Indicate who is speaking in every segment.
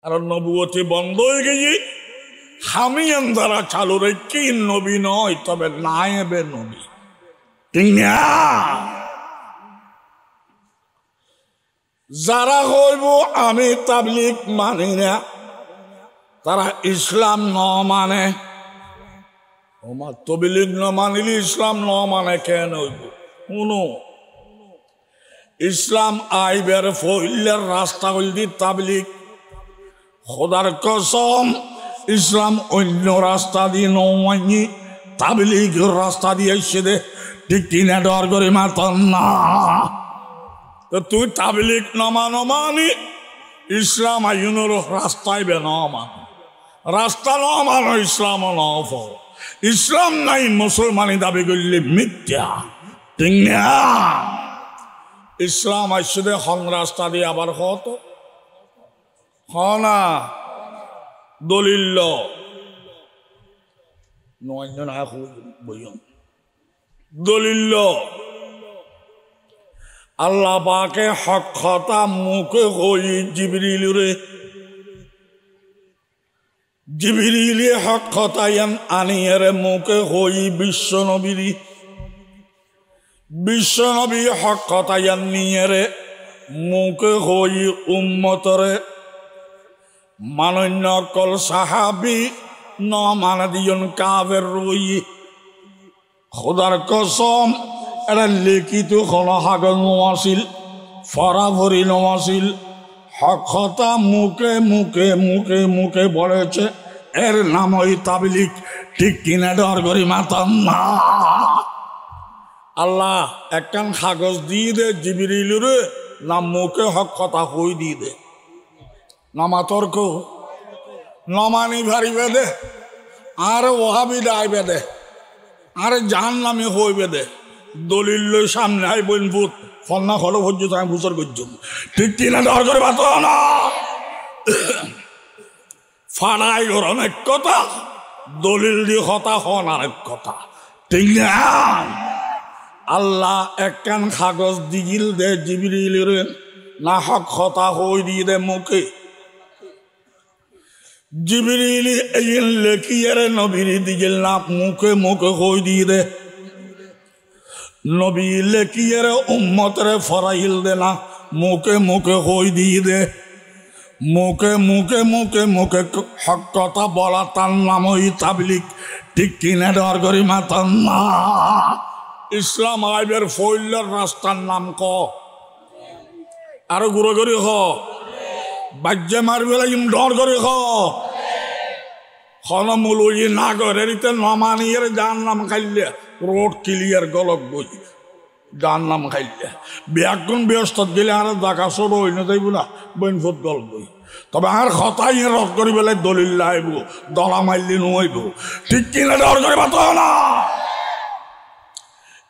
Speaker 1: আর নবুয়তি বন্ধ হয়ে গেছে হামিয়ান দ্বারা চালু রেখে নবী নয় তবে নায়েবে নবী ঠিক না যারা হইব আমি তাবলিগ মানি না তারা ইসলাম ন মানে তবলিগ ন মানিলে ইসলাম ন মানে কেন হইব শুনো ইসলাম আইবের ফইলের রাস্তা হইল তাবলিগ খোদার কসম ইসলাম অন্য রাস্তা দিয়ে নয় তাবলিগের রাস্তা দিয়ে এসে দে ঠিক কিনা ডর করে মাতান না তো তুই তাবলিগ নমানো মানি ইসলাম আইনের রাস্তায় বে ন মানো রাস্তা ন মানো ইসলাম ন ইসলাম নাই মুসলমানি দাবি করলে মিথ্যা ঠিক না ইসলাম আসছে দে হন রাস্তা দিয়ে আবার হত না দলিল দলিল আল্লাহ পাকে হক কথা মুখে হই জিবরিলে হক কথায়ান আনিয়ার মুখে হই বিশ্বনবী হক কথায়ান নিয়ে মুখে হই উম্মতরে মানন্য কল সাহাবি ন মানা দিজন কাবের রই খোদার কসম এটা লিখিত কোন হাগল নছিল ফরাফরি নছিল হকতা মুখে মুখে মুখে মুখে বলেছে এর নাম ওই তাবলিগ ঠিক কিনা ডর করি মাতাম না আল্লাহ একখান কাগজ দিয়ে দে জিবরিলুরে না মুখে হক কথা হই দিয়ে দে নামা তর্ক নমানি ভারি বেদে আর ওহাবি দায় বেদে আর জাহান নামে হই বেদে দলিল সামনে আই বইন ভূত ফন্না হলো ভোজ্য আমি ভূচর করছ ঠিক কিনা ডর করে বাত না ফাড়াই ঘর অনেক কথা দলিল দিয়ে কথা হন আরেক কথা ঠিক না আল্লাহ একখান কাগজ দিগিল দে জিবরিলের না হক কথা হই দিয়ে দে মুখে জিবরিল এই লেখিয়ারে নবীর দিগিল না মুখে মুখে হই দিয়ে দে নবী লেখিয়ারে উম্মতরে ফরাইল দে না মুখে মুখে হই দিয়ে দে মুখে মুখে মুখে মুখে হক কথা বলা তার নাম ওই তাবলিগ ঠিক কিনা ডর করি মাতান না ইসলাম আইবের ফইলের রাস্তার নাম ক আরো গুঁড়ো করি হ বাজ্যে মারবে লাগিম ডর করে মূল না ঘরেতে নমানিয়ে যার নাম খাইলে রোড ক্লিয়ার গলক বই যার নাম খাইলে ব্যাগুন ব্যস্ত গেলে আর দেখা সর হই না যাইব না বইন ফুট গল বই তবে আর কথাই রদ করি বেলে দলিল আইব দলা মাইলি নইব ঠিক কিনা ডর করে বাত না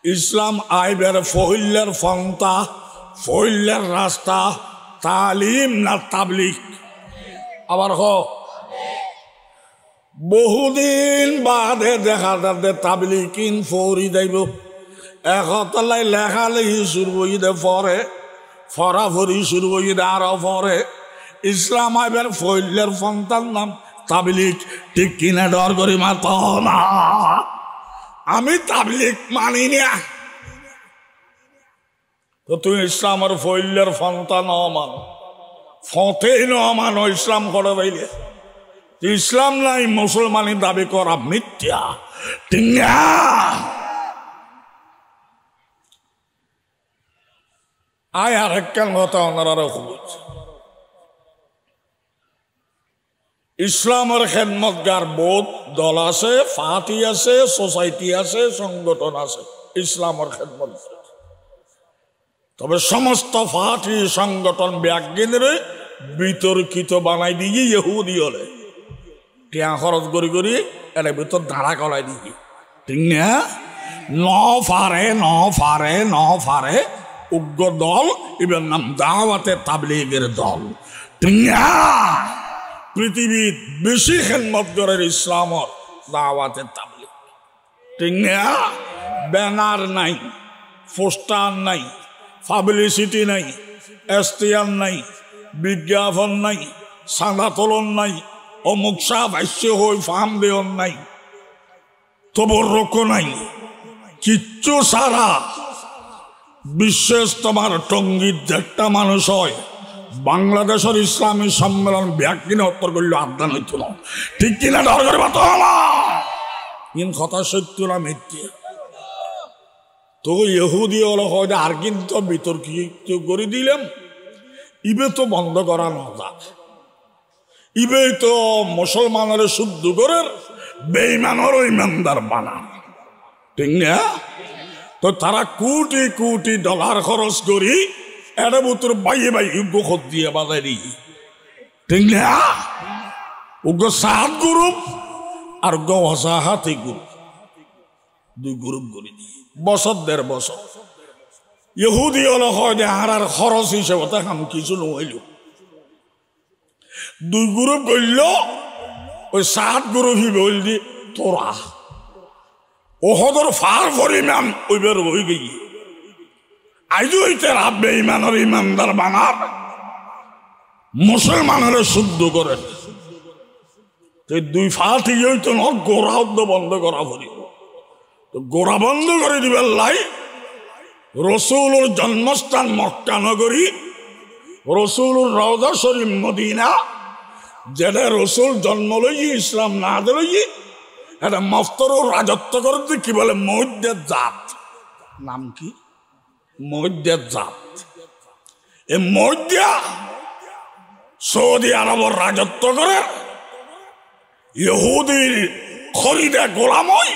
Speaker 1: ইসলাম আইবের ফহিল্লের ফন্তা ফহিল্লের রাস্তা তালিম না তাবলিগ আবার বহুদিন বাদে দেখা যাবে তাবলিগিন ফৌরি যাইব একতলাই লেখা লেখি শুরু হইতে পরে ফরাফরি শুরু হইতে আরো পরে ইসলাম আইবের ফহিল্লের ফন্তার নাম তাবলিগ ঠিক কিনা ডর করি মাত না আমি তাবলিগ মানি না তো তুই ইসলামের ফহিল্লের ফন্তা ন মানো ফতেই ন মানো ইসলাম করে পাইলে ইসলাম নাই মুসলমানি দাবি করা মিথ্যা ঠিক না আয় আর একখান কথা ওনারা খুঁজছে ইসলামের খেদমতগার বোধ দল আছে ফাতি আছে সোসাইটি আছে সংগঠন আছে ইসলামের খেদমত তবে সমস্ত ফাটি সংগঠন ব্যাগিনে বিতর্কিত বানাই দিয়ে ইহুদি হলে টিয়া খরচ করি করি এর ভিতর ধারা কলাই দিয়ে ঠিক না ন ফারে উগ্র দল এবার নাম দাওয়াতে তাবলিগের দল ঠিক না পৃথিবীর বেশি খেদমত করে ইসলামর দাওয়াতে তাবলিগ ঠিক না ব্যানার নাই পোস্টার নাই পাবলিসিটি নাই এস্তিয়ার নাই বিজ্ঞাপন নাই সাদা তলন নাই, অমুক সাহ ভাষ্য হই ফার্ম দেওয়ার নাই, তবর রোক নাই, কিচ্ছু সারা বিশেষ তোমার টঙ্গীর দেড়টা মানুষ হয় বাংলাদেশের ইসলামী সম্মেলন ব্যাকিনে উত্তর করলে আদান হইত না, ঠিক কিনা দরকার বাত ইন কথা সত্য না মিথ্যে? তো ইহুদি হলো হয় আর কিন্তু বিতর্কিত করে দিলাম, ইবে তো বন্ধ করা না যাক, ইবে তো মুসলমানের শুদ্ধ করে বেঈমানের ইমানদার বানান, ঠিক না? তো তারা কোটি কোটি ডলার খরচ করি এটা বুতর বাইয়ে বাইয়ে গোখত দিয়ে বাজারি, ঠিক না? উগ্র সাত গ্রুপ আর গহাতি গ্রুপ, দুই গ্রুপ করে দিয়ে বছর 1.5 বছর ইহুদি হলো হয় যে আর খরচ হিসেবে দেখাম কিছু নহইল, দুই গ্রুপ করল, ওই 7 গ্রুপ হি বললি তোরা ওহদর ফার পরিমাণ ওইবার হয়ে গিয়ে আইজো হইতে রাখবে ইমানের ইমানদার বানার মুসলমানের শুদ্ধ করে দুই ফাটি হইতো না, গোড়া বন্ধ করা পড়ি, তো গোড়া বন্ধ করে দিবার লাই রসুলের জন্মস্থান মক্কা নগরী, রসুলের রওজা শরীফ মদিনা, যেটা রসুল জন্ম লই ইসলাম না দিলই এটা মফতর রাজত্ব করতে কি বলে মহিদ্দের জাত, নাম কি মহিদ্দের জাত, এই মহিদ্যা সৌদি আরবের রাজত্ব করে ইহুদির খরিদা গোলামই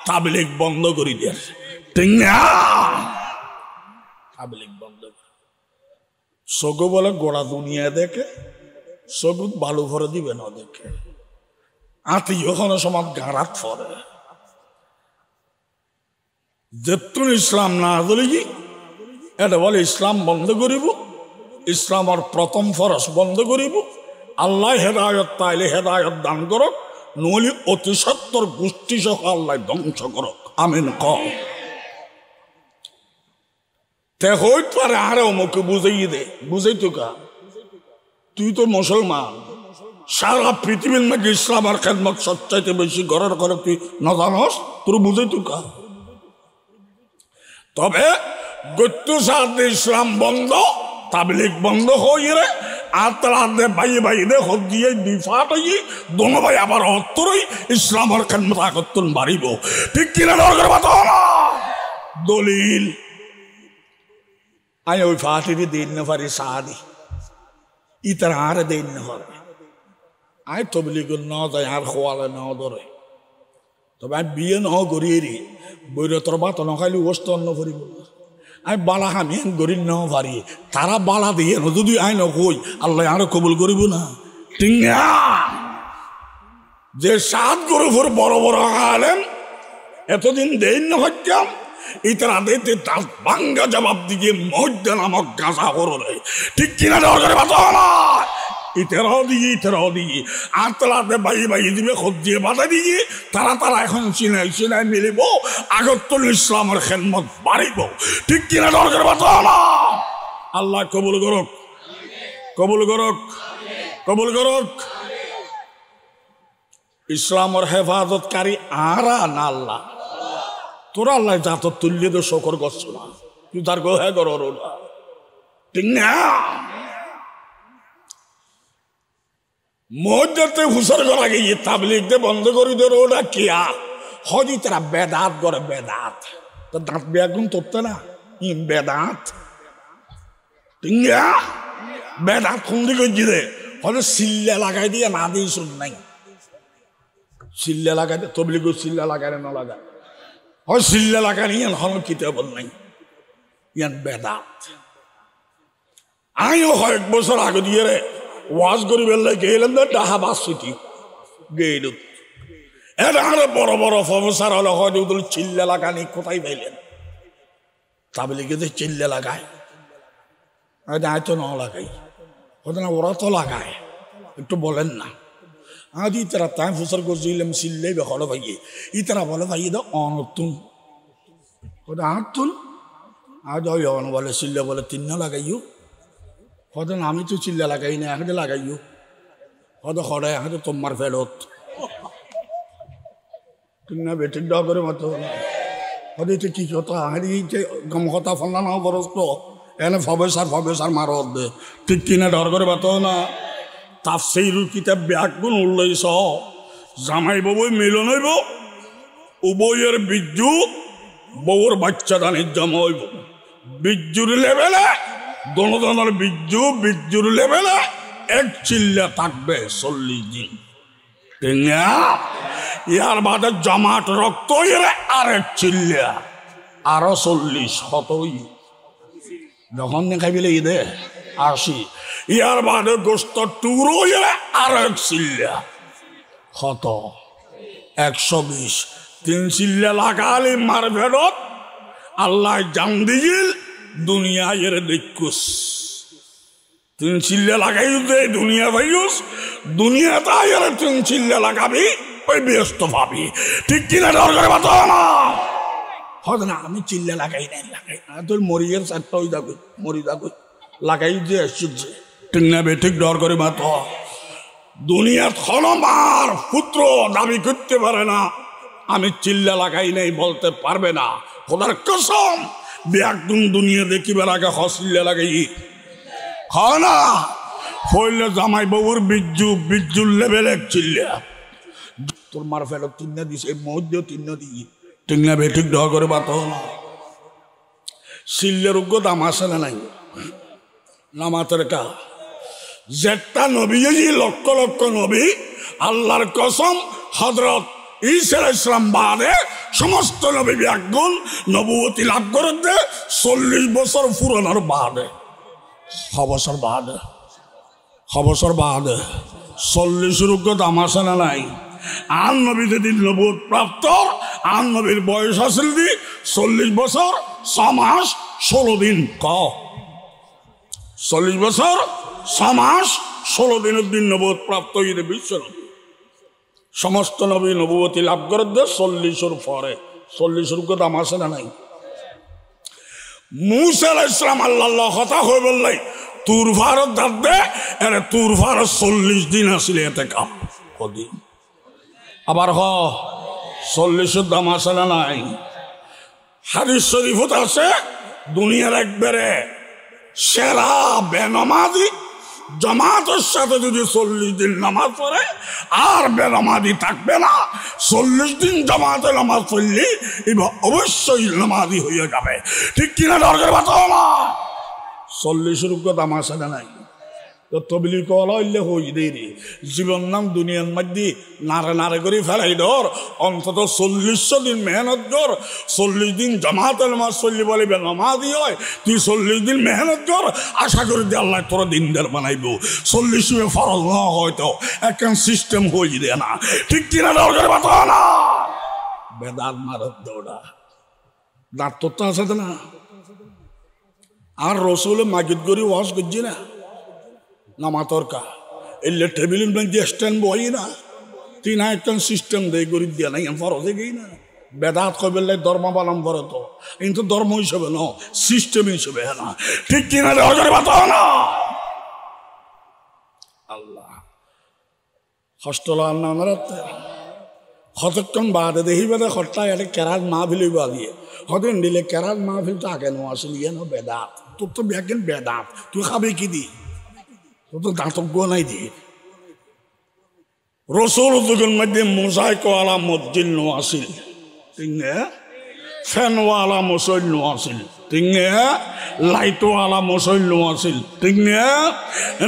Speaker 1: তাবলীগ বন্ধ করে দিয়ে, ঠিক না? তাবলীগ বন্ধ করে সগু বলে গোড়া দুনিয়া দেখে, সগু বালু ভরে দিবে না দেখে, আত্মীয় কোনো সময় গাঁড়াত ফরে যেতুন ইসলাম না দিলি এটা বলে ইসলাম বন্ধ করিব, ইসলামের প্রথম ফরজ বন্ধ করিব, আল্লাহ হেদায়ত তাইলে হেদায়ত দান করক, নইলে অতি সত্তর গোষ্ঠী সহ আল্লাহ ধ্বংস করক, আমিন ক তে হইত পারে আরে অমুকে বুঝাই দে, বুঝাই তো কা তুই তো মুসলমান, সারা পৃথিবীর মধ্যে ইসলামের খেদমত সবচাইতে বেশি ঘরের ঘরে তুই না জানস, তোর বুঝাই তো কা? তবে গত্যু সাথে ইসলাম বন্ধ, তাবলীগ বন্ধ হয়ে রে আর তার হাতে বাইয়ে বাইয়ে দে হদ দিয়ে দুই ফাট হয়ে দোনো ভাই আবার অত্তরই ইসলামের খেদমত আকর্তন বাড়িব, ঠিক কিনা দরকার বাত না? দলিল আমি ওই ফাটিকে দিন না পারি সাদি ইতার আরে দিন না হবে, আই তবলিগ ন যায় আর খোয়ালে ন ধরে, তবে আমি বিয়ে ন করিয়ে বৈরতর বাত নখাইলে ওস্ত অন্য করিব, আমি বালা আমি গরি ন পারি, তারা বালা দিয়ে যদি আই নই আল্লাহ আরো কবুল করিব না, ঠিক না? যে 7 গ্রুপের বড় বড় আলেম এতদিন দেন না হচ্যাম ইতারা দিতে তার বাঙ্গা জবাব দিয়ে মহ্যা নামক গাঁজা করলে, ঠিক কিনা দরকার বাত না? ইতারাও দিয়ে আর তালাতে বাইয়ে বাইয়ে দিবে খোঁজ দিয়ে বাধা দিয়ে তারা এখন চিনাই মিলিব, আগতুল ইসলামের খেদমত বাড়িব, ঠিক কিনা দরকার বাত না? আল্লাহ কবুল করক, কবুল করক, কবুল করক। ইসলামের হেফাজতকারী আরা না আল্লাহ, তোরা আল্লাহ জাত তুল্য তো শকর করছো না, তুই তার গো হ্যাঁ করো না, ঠিক না? মসজিদে হুসর করা গিয়ে তাবলীগ দে বন্ধ করে দেয়, ওটা কিয়া হজি তারা বেদাত করে, বেদাত তো দাঁত বেগুন তোরতে না বেদাত, ঠিক না? বেদাত কোন দিকে গিয়ে হয়তো সিল্লা লাগাই দিয়ে না দিয়ে শুন নাই, সিল্লা লাগাই দে তবলীগ সিল্লা লাগাই না লাগায়, হয় সিল্লা লাগানি হন কিতাব নাই, ইয়ান বেদাত। আমিও কয়েক বছর আগে দিয়ে রে ওয়াজ করি বেললে গেলেন না ডাহা বাসুটি গেল, এটা আরো বড় বড় প্রফেসর হলে হয় ওদের চিল্লা লাগানি কোথায় পাইলেন? তাবলীগে যে চিল্লা লাগায় আয় তো না লাগাই, হয়তো না ওরা তো লাগায়, একটু বলেন না? আজ ইতারা তাই ফুসর করছিলাম সিল্লাই বেখলো ভাইয়ে, ইতারা বলে ভাই দা অনতুন ওটা আতুন আজ ওই অন বলে চিল্লা বলে 3 লাগাইও, হয়তো আমি তো চিল্লা লাগাই না, একটা লাগাইও, হয়তো খড়ায় হয়তো তোমার ফেরত ঠিক না বেঠিক দেওয়া করে মতো হয়তো এটা কি কথা হারিয়ে গম কথা ফল না বরস তো এনে ফবেসার মারো দে ঠিক কিনা ডর করে বাতো না তাফসীরুল কিতাব ব্যাগুন উল্লেখ জামাই বাবু মিলন হইব উভয়ের বিজ্জু বউর বাচ্চা দানির জমা হইব বিজ্জুর লেভেলে দনদনের বিজ্জুর লেভেলে এক চিল্লা থাকবে 40 দিন ইয়ার বাদে জমাট রক্ত আরেক চিল্লা আরো 40 শতই যখন দেখাই বিলে ঈদে 80 ইয়ার বাদে গোস্ত টুরো আরেক চিল্লা কত 120 3 চিল্লা লাগালে মার ফেরত আল্লাহ জান দিল দুনিয়া এর দেখুস 3 চিল্লা লাগাই দে দুনিয়া ভাইউস দুনিয়া তাই এর 3 চিল্লা লাগাবি ওই ব্যস্ত ভাবি ঠিক কিনা ডর করে বাতো না হয়তো না আমি চিল্লা লাগাই না তোর মরিয়ের চারটা ওই দাগো মরি দাগো লাগাই যে আসছে ঠিক না বেঠিক ডর করে বাতো দুনিয়ার খনমার পুত্র দাবি করতে পারে না আমি চিল্লা লাগাই নাই বলতে পারবে না খোদার কসম একদম দুনিয়া দেখিবার আগে হসিল্লা লাগাই না হইলে জামাই বাবুর বিজ্জুর লেভেল এক চিল্লা তোর মার ফেরত 3 দিস এই মধ্যে 3 দিই ঠিক না বেঠিক ডর করে বাতো না চিল্লের উগ্র দাম আসে না নাই নামাতের কা যেটা নবী লক্ষ লক্ষ নবী আল্লাহর কসম হযরত ঈসা আলাইহিস সালাম বাদে সমস্ত নবী একগুণ নবুয়তি লাভ করে দে 40 বছর পুরানোর বাদে 6 বছর বাদে 40 রুগ্য দাম আসে না নাই আর নবী যেদিন নবুয়ত প্রাপ্ত আর নবীর বয়স আসিল দি 40 বছর 6 মাস 16 দিন 40 বছর 6 মাস 16 দিনের দিন নবুয়ত প্রাপ্ত হইলে বিশ্ব সমস্ত নবী নবুয়তি লাভ করে দে 40 পরে 40 রুগ্য দাম আসে না নাই মুসা আলাইহিস সালাম আল্লাহ কথা হয়ে বললাই তুর ফারত দাঁত দে এর তুর ফারত 40 দিন আসলে এতে কাপ কদিন আবার 40 দাম আসে না নাই হাদিস শরীফত আছে দুনিয়ার একবারে সেরা বেনামাজি জামাতের সাথে যদি 40 দিন নামাজ পড়ে আর বেনামাজি থাকবে না 40 দিন জামাতে নামাজ পড়লে এবার অবশ্যই নামাজি হয়ে যাবে ঠিক কিনা দরকার বাতাও না 40 রুগ্য দাম আসে না নাই তো তবলিগ হইলে হই দেরি জীবন নাম দুনিয়ার মধ্যে নারে করে ফেলাই ধর অন্তত 40 দিন মেহনত কর 40 দিন জামাতে নামাজ পড়লি বলে নামাজি হয় তুই 40 দিন মেহনত কর আশা করি যে আল্লাহ তোর দিনদার বানাইব 40 ফরজ না হয়তো একখান সিস্টেম হয়ে দে না ঠিক কিনা দরকার বাতাও না বেদাত মারত দৌড়া দাঁত তো আছে না আর রসুল মাগিদ করি ওয়াজ করছি না নামাতর কা এলে টেবিল দিয়ে স্ট্যান্ড বই না তিন একটা সিস্টেম দেয় গরিব দিয়া নাই ফরজে গেই না বেদাত কই বললে ধর্ম পালন করে তো কিন্তু ধর্ম হিসেবে ন সিস্টেম হিসেবে না ঠিক কিনা বাতাও না আল্লাহ হস্টল আন্নাতে কতক্ষণ বাদে দেখি বেদে খরটা এটা কেরাত মাহফিল দিয়ে হতেন দিলে কেরাত মাহফিল তো আগে নো আসলে ইয়ে নো বেদাত তোর তো ব্যাগেন বেদাত তুই খাবে কি দি তোর তো দাঁতজ্ঞ নাই দি রসুল যুগের মধ্যে মোজাইকওয়ালা মসজিদ নো আসিল ঠিক না ফ্যানওয়ালা মসজিদ নো আসিল ঠিক না লাইটওয়ালা মসজিদ নো আসিল ঠিক না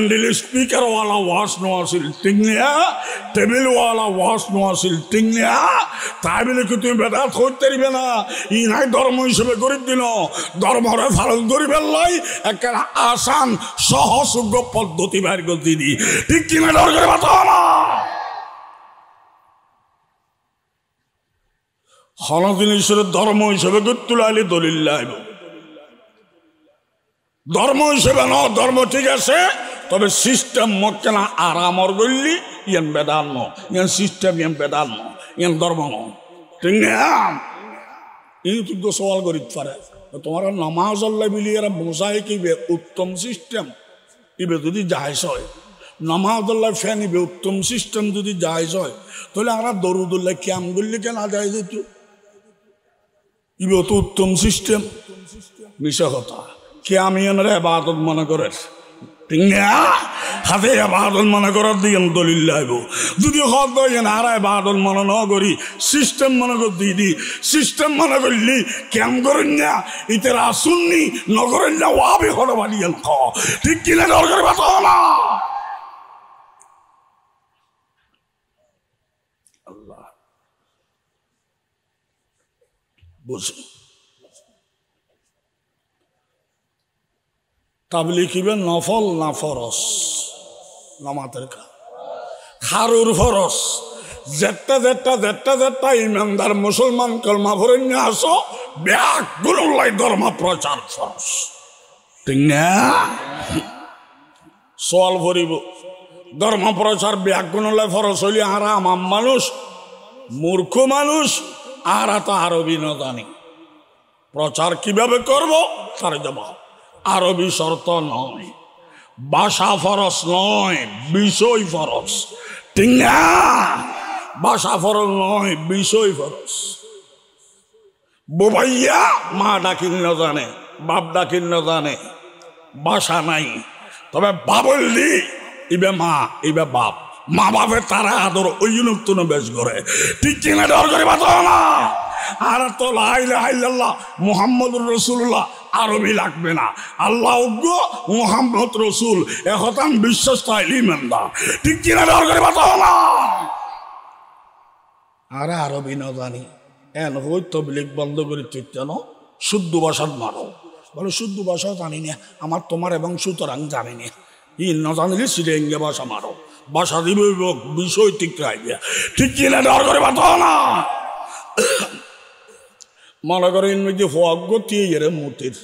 Speaker 1: দিলে স্পিকারওয়ালা ওয়াশ নো আসিল ঠিক না টেবিলওয়ালা ওয়াশ নো আসিল ঠিক না তাই বলে কি তুমি বেদাত করতে পারবে না ই নাই ধর্ম হিসেবে করে দিল ধর্মরে পালন করি ফেললাই একটা আসান সহযোগ্য পদ্ধতি বাইর করে দিদি ঠিক কিনা দরকার বাতাও না হল জিনিসের ধর্ম হিসেবে তুলাইলে দলিল লাইব ধর্ম হিসেবে ন ধর্ম ঠিক আছে তবে সিস্টেম মক্কেনা আরামর গল্লি ইয়ান বেদান ন ইয়ান সিস্টেম ইয়ান বেদান ন ইয়ান ধর্ম ন ঠিক না এই তো সওয়াল করিতে পারে তোমার নামাজ আল্লাহ মিলিয়ে বোঝায় কি উত্তম সিস্টেম ইবে যদি জাহেজ হয় নামাজুল্লাহ ফেনিবে উত্তম সিস্টেম যদি জায়েজ হয় তাহলে আমরা দরুদুল্লাহ ক্যাম করলে কেন আদায় যেত ইবে তো উত্তম সিস্টেম মিশা কথা ক্যামিয়ানরা ইবাদত মনে করে ঠিক না হাতে ইবাদত মনে করার দিকে দলিল লাগবো যদি হক দেন আর ইবাদত মনে ন করি সিস্টেম মনে কর দিদি সিস্টেম মনে করলি ক্যাম করেন না ইতের আসুননি নগরেন না ওয়াবি হলো বাড়িয়াল খ ঠিক কিনা দরকার কথা না আল্লাহ বুঝি তাবলিগ ইবে নফল না ফরস নামাজের খারুর ফরস যেটা ইমানদার মুসলমান কলমা ভরে নিয়ে আসো ব্যাগ গুলোলাই ধর্ম প্রচার ফরস ঠিক না সোয়াল ভরিব ধর্ম প্রচার ব্যাগ গুলোলাই ফরস হইলে আর আমার মানুষ মূর্খ মানুষ আর তো আরবি না জানি প্রচার কিভাবে করব তার জবাব আরবি শর্ত নয় ভাষা ফরস নয় বিষয় ফরস ঠিক না ভাষা ফরস নয় বিষয় ফরস বোভাইয়া মা ডাকিন না জানে বাপ ডাকিন না জানে ভাষা নাই তবে বাবলি ইবে মা ইবে বাপ মা বাপের তারা আদর ওই নতুন বেশ করে ঠিক কিনা ডর করে বাঁচো না আর তো লা ইলাহা ইল্লাল্লাহ মুহাম্মদুর রাসূলুল্লাহ আরবি লাগবে না আল্লাহ মুহাম্মদ রসুল এখন বিশ্বাস তাইলি মেন্দা ঠিক কিনা ডর করে বাঁচো না আর আরবি না জানি এন হই তবলিগ বন্ধ করে তুই কেন শুদ্ধ ভাষা মারো বলো শুদ্ধ ভাষা জানি না আমার তোমার এবং সুতরাং জানি না ই না জানিলে সিরেঙ্গে ভাষা মারো ভাষা দিবে বিষয় ঠিক রাখবে ঠিক কিনা ডর করে বাঁচো না মনে করে ইনমেজি হক এর মূর্তির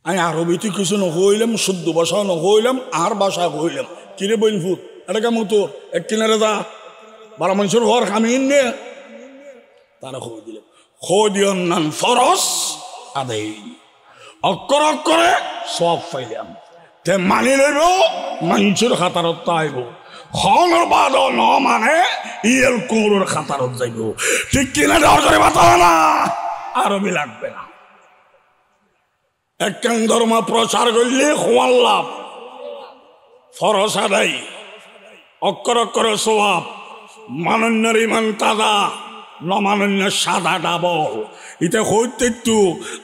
Speaker 1: আমি আরবিতে কিছু নহইলাম শুদ্ধ ভাষা নহইলাম আর ভাষা হইলাম কিরে বইন ফুট এটা মতোর এক কিনারে যা বারো মানুষের ঘর খামিন নে তারা হই দিল খোদিয়ন নান ফরস আদেই অক্ষর অক্ষরে সব পাইলাম তে মানি লইব মানুষের খাতারত আইব হনর বাদ ন মানে ইয়েল কুমড়োর খাতারত যাইব ঠিক কিনা ডর করে বাঁচাবে না আরবি লাগবে না একখান ধর্ম প্রচার করলে হওয়ার লাভ ফরস আদায় অক্ষর অক্ষরে সোয়াব মানন্যের ইমান তাজা নমানন্য সাদা ডাবল ইতে হইতে একটু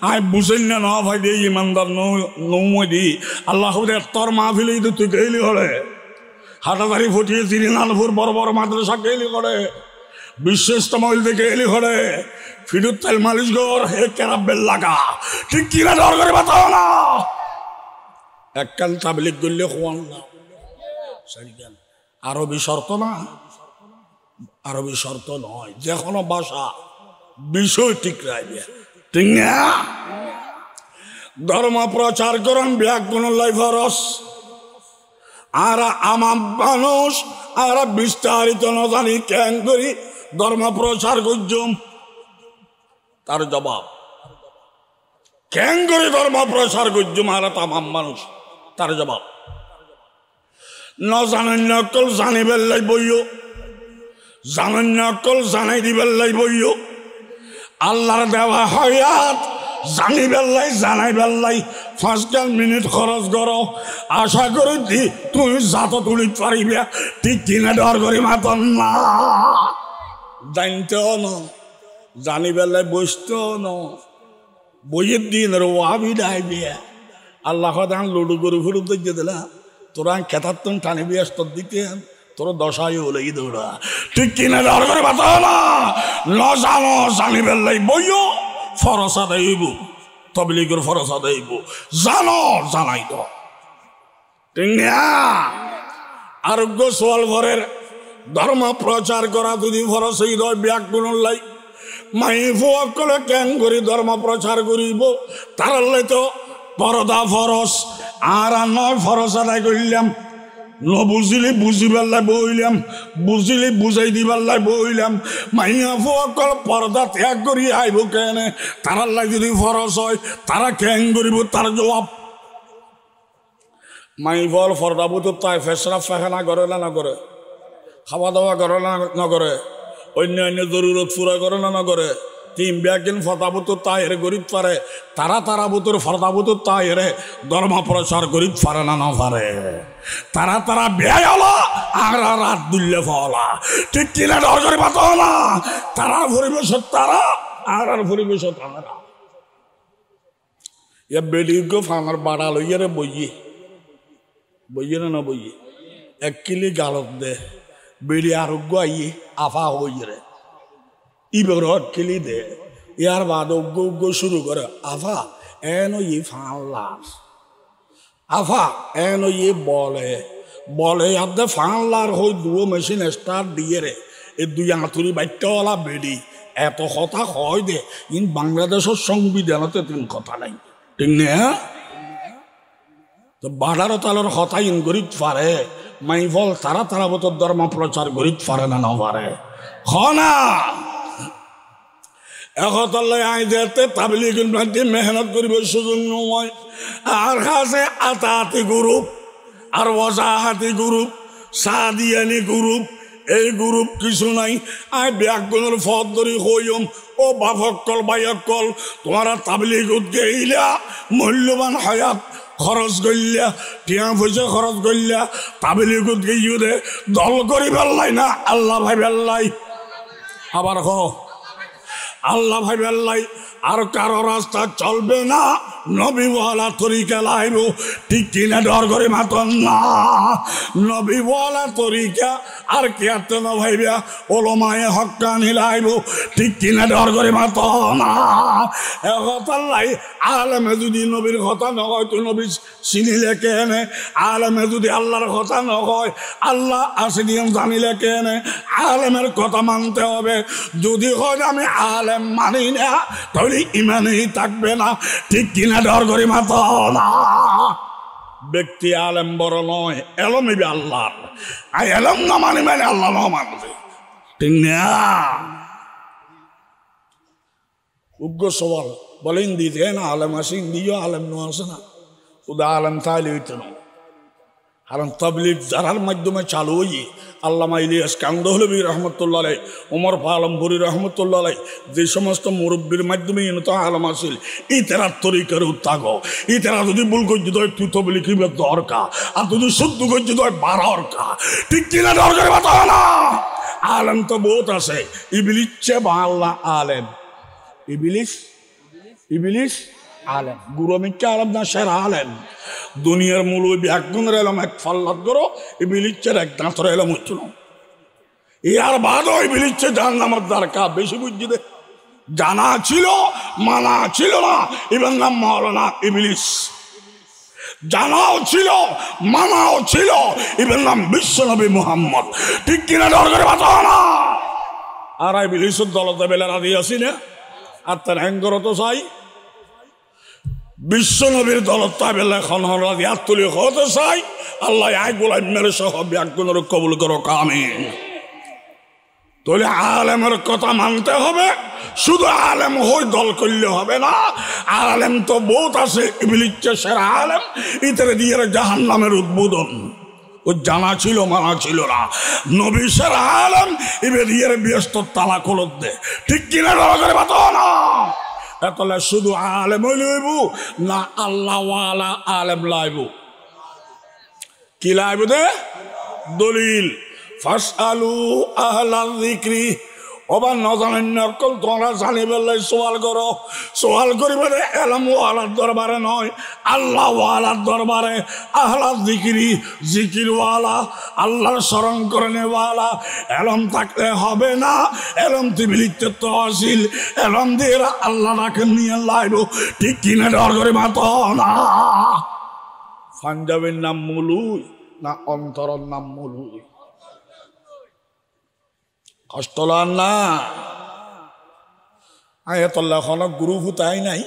Speaker 1: আয় বুঝেন না না ভাই দিয়ে ইমানদার নৌমদি আল্লাহ তোর মাহফিলে তুই গেলি হলে হাটাদারি ফুটিয়ে চিরিনালপুর বড় বড় মাদ্রাসা গেলি করে বিশ্বস্তম থেকে এলি করে ফিরুত তেল মালিশ গর হে কেরাবেল লাগা ঠিক কিনা ডর করে বাঁচাও না একখান তাবলিগ করলে হওয়ান না আরবি শর্ত না আরবি শর্ত নয় যে কোনো ভাষা বিষয় ঠিক রাখবে ঠিক না ধর্ম প্রচার করেন ব্যাগুণ লাই ফরস আর আমার মানুষ আর বিস্তারিত না জানি কেন করি ধর্ম প্রচার করছুম তার জবাব কেন করে ধর্ম প্রচার করছুম আর আমার মানুষ তার জবাব ন জানেন নকল জানিবার লাই বইও জানেন নকল জানাই দিবার লাই বইও আল্লাহর দেওয়া হয়াত জানি বেল্লাই জানাই বেল্লাই 5 মিনিট খরচ করো আশা করি দি তুমি জাত তুলি পারিবে ঠিক কিনা ডর করি মাতন না জানতেও ন জানি বেল্লাই বসতেও ন বইয়ের দিন ওয়াবি ডাইবে আল্লাহ দান লুডু গরু ফুরু দেখে দিলা তোরা খেতার টানিবি তোর দিকে তোর দশাই হলে দৌড়া ঠিক কিনা ডর করে বাঁচাও না ন জানো জানি বেল্লাই বইও ফরসা দেব তবলিগের ফরসা দেব জানো জানাই তো ঠিক না আরোগ্য সোয়াল ঘরের ধর্ম প্রচার করা যদি ফরস হই দয় ব্যাগুণ লাই মাই ফুয়াকলে কেন করি ধর্ম প্রচার করিব তার তো পরদা ফরস আর নয় ফরস আদায় করলাম ন বুঝিলে বুঝিবার লাই বইলাম বুঝিলে বুঝাই দিবার লাই বইলাম মাইয়া ফুয়াকল পর্দা ত্যাগ করি আইব কেনে তারার লাই যদি ফরস হয় তারা কেন করিব তার জবাব মাইফল ফরদাবুত তাই ফেসরা ফাখানা করে না করে, খাওয়া দাওয়া করে না করে, অন্য জরুরত পুরা করে না করে, তিন ব্যাগিন ফরদাবুত তাইরে গরিব পারে, তারা বুতুর ফরদাবুত তাইরে ধর্ম প্রচার গরিব পারে না পারে, তারা ব্যয় হলো আর রাত দুল্লে ফলা ঠিক কিনা ডর করে পাত না, তারার পরিবেশ তারা আর পরিবেশ তারা ইয়া বেডিগ ফানার বাড়া লইয়ারে বইয়ে না বইয়ে এক কিলি গালত দে বেড়ি আরোগ্য আইয়ে আফা হইরে ইবের এক কিলি দে ইয়ার বাদ উগ্গ শুরু করে আফা এন ই ফানলার আফা এন ই বলে আদে ফানলার হই দুও মেশিন স্টার্ট দিয়ে রে এই দুই আঁতুরি বাচ্চাওয়ালা বেড়ি এত কথা হয় দে ইন বাংলাদেশের সংবিধানতে তিন কথা নাই ঠিক না তো বাড়ারও তালের কথা ইন গরিব পারে মাইফল তারা বতর ধর্ম প্রচার গরিব পারে না পারে না একতাল্লাই আই যেতে তাবলিগের মধ্যে মেহনত করিব সুযোগ নয় আর কাছে আতাহাতি গ্রুপ আর ওয়াজাহাতি গ্রুপ সাদিয়ানি গ্রুপ এই গ্রুপ কিছু নাই আই ব্যাগগুলোর ফদ ধরি হইম ও বাপকল বাইকল তোমারা তাবলিগত গেইলা মূল্যবান হায়াত খরচ করলিয়া টিয়া পয়সা খরচ করলিয়া তাবলিগত গিয়ে দে দল করি বেল্লাই না আল্লাহ ভাই বেল্লাই আবার আল্লাহ ভাই বেল্লাই আর কারো রাস্তা চলবে না নবীওয়ালা তরিকা লাইব ঠিক কিনা ডর করে মাতন না নবীওয়ালা তরিকা আর কে আত্ম না ভাইবা ওলমায়ে হক্কানি লাইব ঠিক কিনা ডর করে মাতন না একতাল্লাই আলেমে যদি নবীর কথা নকয় তো নবী চিনিলে কেনে আলেমে যদি আল্লাহর কথা নকয় আল্লাহ আছে দিন জানিলে কেনে আলেমের কথা মানতে হবে যদি হয় আমি আলেম মানি না তাহলে ইমানেই থাকবে না ঠিক কিনা ডর করে মাত না ব্যক্তি আলেম বড় নয় এলম ইবে আল্লাহর আর এলম না মানে আল্লাহ না মানবে ঠিক না উগ্র সওয়াল বলেন দিতে না আলেম আসি দিও আলেম নো আসে না উদা আলেম তাইলে হইতে না কারণ তাবলীগ যারার মাধ্যমে চালু হই আল্লামা ইলিয়াস কান্দহলবী রহমতুল্লাহ আলাই ওমর পালমপুরি রহমতুল্লাহ আলাই যে সমস্ত মুরব্বীর মাধ্যমে ইনত আলম আসিল ইতারার তরিকার উত্তাগ ইতারা যদি ভুল করছি তো তুই তবলীগ দরকার আর যদি শুদ্ধ করছি তো বারকা ঠিক কিনা দরকার কথা না আলেম তো বহুত আছে ইবলিস বা আল্লাহ আলেম ইবলিস আলেম গুরু মিথ্যা আলেম না সেরা আলেম দুনিয়ার মূল ওই ব্যাগুনের এলাম এক ফাল্লাত করো ইবলিসের এক দাঁতর এলাম হচ্ছিল ইয়ার বাদ ওই ইবলিসে জাহান্নামের দরকার বেশি বুঝছি দে জানা ছিল মানা ছিল না ইবেন নাম মাওলানা ইবলিস জানাও ছিল মানাও ছিল ইবেন নাম বিশ্বনবী মুহাম্মদ ঠিক কিনা দরকার বাতা না আর ইবলিসের দলতে বেলা রাজি আছি না আর তার হ্যাঙ্গর তো চাই বিশ্ব নবীর দলতা বেলা এখন তুলি হতে চাই আল্লাহ এক গোলাম মেরে সহ ব্যাগুনের কবুল করো আমিন তাহলে আলেমের কথা মানতে হবে শুধু আলেম হই দল করলে হবে না আলেম তো বহুত আছে ইবলিসের সেরা আলেম ইতারে দিয়ে জাহান্নামের উদ্বোধন ও জানা ছিল মানা ছিল না নবী সেরা আলেম ইবে দিয়ে ব্যস্ত তালা কলত দে ঠিক কিনা করে বাত না এতলে শুধু আলেম লইব না আল্লাহওয়ালা আলেম লাইব কি লাইব দে দলিল ফাসআলু আহলা যিকরি ওবা নজানেন নকল তোমরা জানিবেলাই সওয়াল করো সওয়াল করিবে এলম ওয়ালার দরবারে নয় আল্লাহ ওয়ালার দরবারে আহলা যিকরি জিকিরওয়ালা আল্লাহর স্মরণ করনে ওয়ালা এলম থাকলে হবে না এলম তিবিলিতে তো আসিল এলম দিয়ে আল্লাহ রাখেন নিয়ে লাইব ঠিক কিনা ডর করে মাত না পাঞ্জাবের নাম মুলুই না অন্তরের নাম মুলুই কষ্টলার না আয়তল্লা এখন গুরু ভূতাই নাই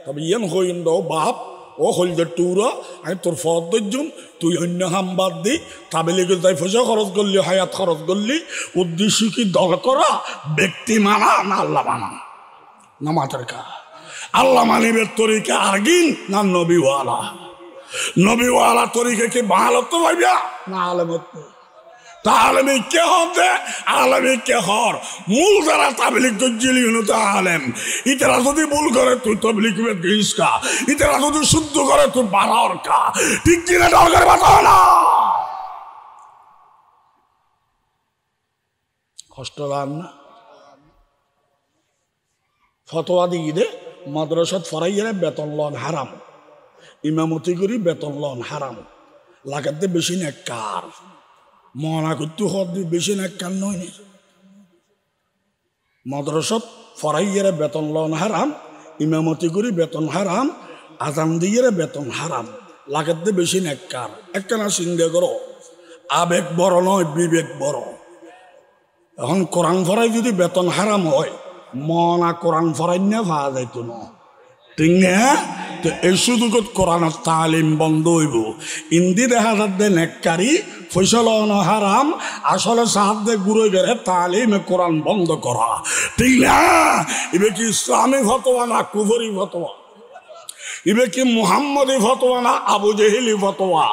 Speaker 1: তবে ইয়েন হইন দো বাপ ও হইল যে টুরা আমি তোর ফদ দর্জন তুই অন্য হাম বাদ দি তাবেলিগে তাই পয়সা খরচ করলি হায়াত খরচ করলি উদ্দেশ্য কি দল করা ব্যক্তি মানা না আল্লাহ মানা না মাতার কা আল্লাহ মানিবের তরিকা আরগিন না নবীওয়ালা নবীওয়ালা তরিকে কি বাহালত্ব পাইবা না আলেমত্ব? তা আলেমী কে হবে? আলেমী কে হর মূল যারা তাবলিগ গজ্জিলি হলো তা আলেম। ইতারা যদি ভুল করে তুই তাবলিগ গিস কা, ইতারা যদি শুদ্ধ করে তুই বাড়ার কা। ঠিক কিনা দরকার বাতাও না। কষ্ট লাগ না? ফতোয়া দিয়ে দে মাদ্রাসাত ফরাইয়ারে বেতন লন হারাম, ইমামতি করি বেতন লন হারাম। লাগাতে বেশি নেককার মনা করতে হদি বেশি নেককার নয় নি। মাদ্রাসাত ফরাইয়ারে বেতন লন হারাম, ইমামতি করি বেতন হারাম, আজান দিয়ে বেতন হারাম। লাগাতে বেশি নেককার। একখানা চিন্তা করো, আবেগ বড় নয় বিবেক বড়। এখন কোরআন ফরাই যদি বেতন হারাম হয়, মনা কোরআন ফরাই না ভাড়া যাইতো না, ঠিক না? তো এই শুধু কোরআনের তালিম বন্ধ হইব। ইন্দি দেখা যাচ্ছে নেককারি ফসল হারাম, আসলে সাহায্যে গুরু গেলে তালিমে কোরআন বন্ধ করা, ঠিক না? এবে কি ইসলামী ফতোয়া না কুফরি ফতোয়া? ইবে কি মুহাম্মদি ফতোয়া না আবু জেহেলি ফতোয়া?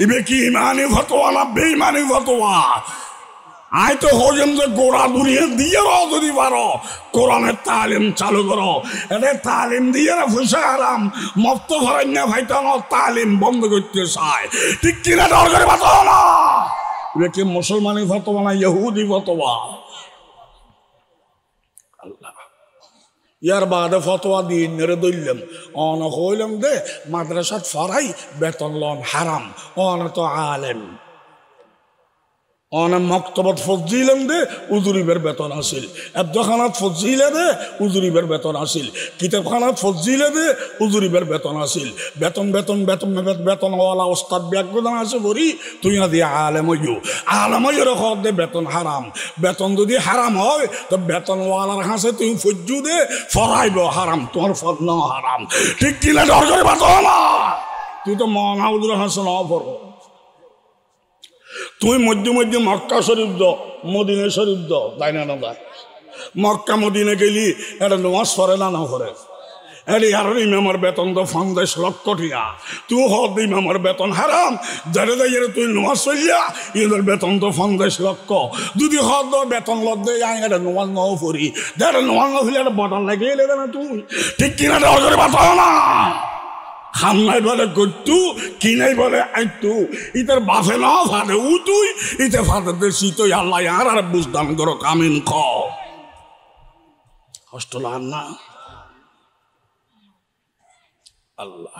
Speaker 1: ইবে কি ইমানি ফতোয়া না বেঈমানি ফতোয়া? আই তো হজম যে গোড়া দুনিয়া দিয়ে যদি পারো কোরআনের তালিম চালু করো। এটা তালিম দিয়ে পয়সা হারাম মফত ভরাইনা ভাইটানো তালিম বন্ধ করতে চায়, ঠিক কিনা দরকার বাতাও না? এটা কি মুসলমানি ফতোয়া না ইহুদি ফতোয়া? আল্লাহ ইয়ার বাদে ফতোয়া দিয়ে নেড়ে দইলাম অন হইলাম দে মাদ্রাসাত ফরাই বেতন লন হারাম, অন তো আলেম। অনেক মক্তবত ফজিলেন দে উজুরিবের বেতন আসিল, এব্দখানাত ফজিলে দে উজুরিবের বেতন আসিল, কিতাবখানাত ফজিলে দে উজুরিবের বেতন আসিল। বেতন বেতন বেতন বেতনওয়ালা ওস্তাদ ব্যাগদান আছে বলি তুই না দিয়ে আলেমইও আলেমইয়ের হক দে বেতন হারাম। বেতন যদি হারাম হয় তো বেতনওয়ালার হাসে তুই ফজ্জু দে ফরাইব হারাম, তোমার ফল ন হারাম, ঠিক কিনা দরকার বেতন না? তুই তো মহাউদুর হাসে ন পড়ব। তুই মধ্যে মধ্যে মক্কা শরীফ দ মদিনা শরীফ দ তাই না? না মক্কা মদিনা গেলি এটা নামাজ পড়ে না না পড়ে? এর আর ইমামের বেতন তো ৫০ লক্ষ টাকা। তুই হদ ইমামের বেতন হারাম, যারে যাইয়ে তুই নামাজ চলিয়া ইদের বেতন তো ৫০ লক্ষ। যদি হদ বেতন লদ্দে এটা নামাজ নাও পড়ি, যারা নামাজ না হইলে একটা বটন লাগিয়ে এলে না তুই, ঠিক কিনা দরকার বাতাও না? খামনাই বলে গট্টু, কিনাই বলে আইটু। ইতার বাফে না ফাটে উ তুই, ইতে ফাটে শীতই আল্লাহ আর বুঝদান করো কামিন খ। কষ্ট লাগ না? আল্লাহ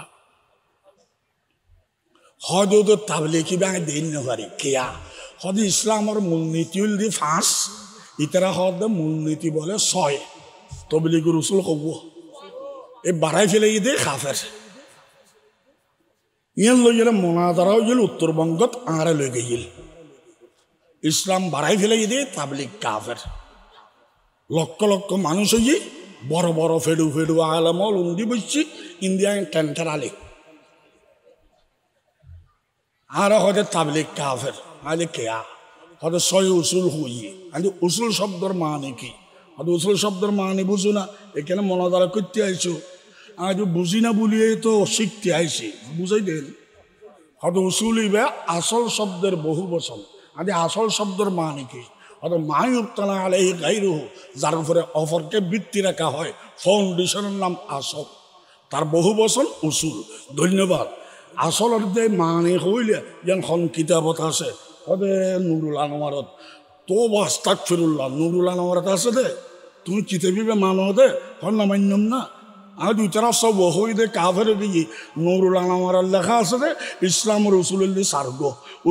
Speaker 1: হদ তো তাবলিগি ব্যাঙে দিন না পারি কেয়া হদ ইসলামের মূলনীতি হল দি ৫, ইতারা হদ মূলনীতি বলে ৬। তবলিগ রসুল কব এই বাড়াই ফেলে দে কাফের। ইয়ান লই গেলে মনাদারা হয়ে গেল উত্তরবঙ্গত আঁড়ে লই গেল ইসলাম বাড়াই ফেলে দে তাবলিগ কাফের। লক্ষ লক্ষ মানুষ হয়ে বড় বড় ফেডু ফেডু আলমল উন্দি বসছি ইন্ডিয়া টেন্টার আলে আর হতে তাবলিগ কাফের। আলে কেয়া হতে ৬ উসুল হইয়ে আজ উসুল শব্দর মানে কি? হতে উসুল শব্দর মানে বুঝো না, এখানে মনাদারা করতে আইছো। আজ বুঝি না বলিয়ে তো শিখতে আইছি, বুঝাই দেন। হয়তো উসুল ইবে আসল শব্দের বহু বচন। আজ আসল শব্দের মানে কি? হয়তো মাই উত্তানা আলাই গাইরু, যার উপরে অপরকে বৃত্তি রাখা হয়, ফাউন্ডেশনের নাম আসল, তার বহু বচন উসুল। ধন্যবাদ। আসল অর্থে মানে হইলে যেন কিতাবত আছে হতে নুরুল আনোয়ারত তো বাস্তাক ফিরুল্লাহ নুরুল আনোয়ারত আছে দে, তুমি কিতাবিবে মানো দে হন না মান্যম না। আর দুইটারা সব হই দে কাফের দিয়ে নুরুল আনোয়ার লেখা আছে দে ইসলামের উসুলুল্লি সার্গ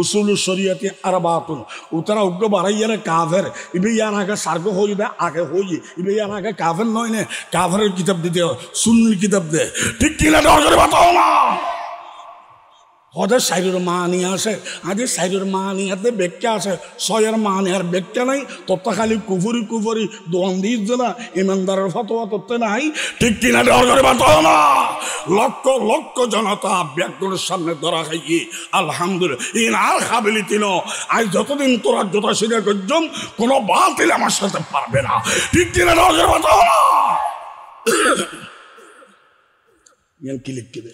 Speaker 1: উসুল শরিয়াতি আরবাতুন উতারা উগ্র বাড়াইয়ারে কাফের। ইবে ইয়ার আগে সার্গ হই দে আগে হই, ইবে ইয়ার আগে কাফের নয় নে, কাফের কিতাব দিতে সুন্নির কিতাব দে, ঠিক কিনা দরকার বাতাও না? হদের সাইডের মানি আছে, আজ সাইডের মানি হাতে ব্যাখ্যা আছে, ৬-এর মানি আর ব্যাখ্যা নাই। তোরটা খালি কুফুরি কুফুরি দোয়ান দিস না, ইমানদারের ফতোয়া তোরতে নাই, ঠিক কিনা দরকার বাতাও না? লক্ষ লক্ষ জনতা ব্যাকরণের সামনে ধরা খাইয়ে আলহামদুলিল্লাহ ইন আর খাবিলি তিন আজ যতদিন তোরা জোতা সিনে গজ্জম কোনো বাতিল আমার সাথে পারবে না, ঠিক কিনা দরকার বাতাও না? কি লিখবে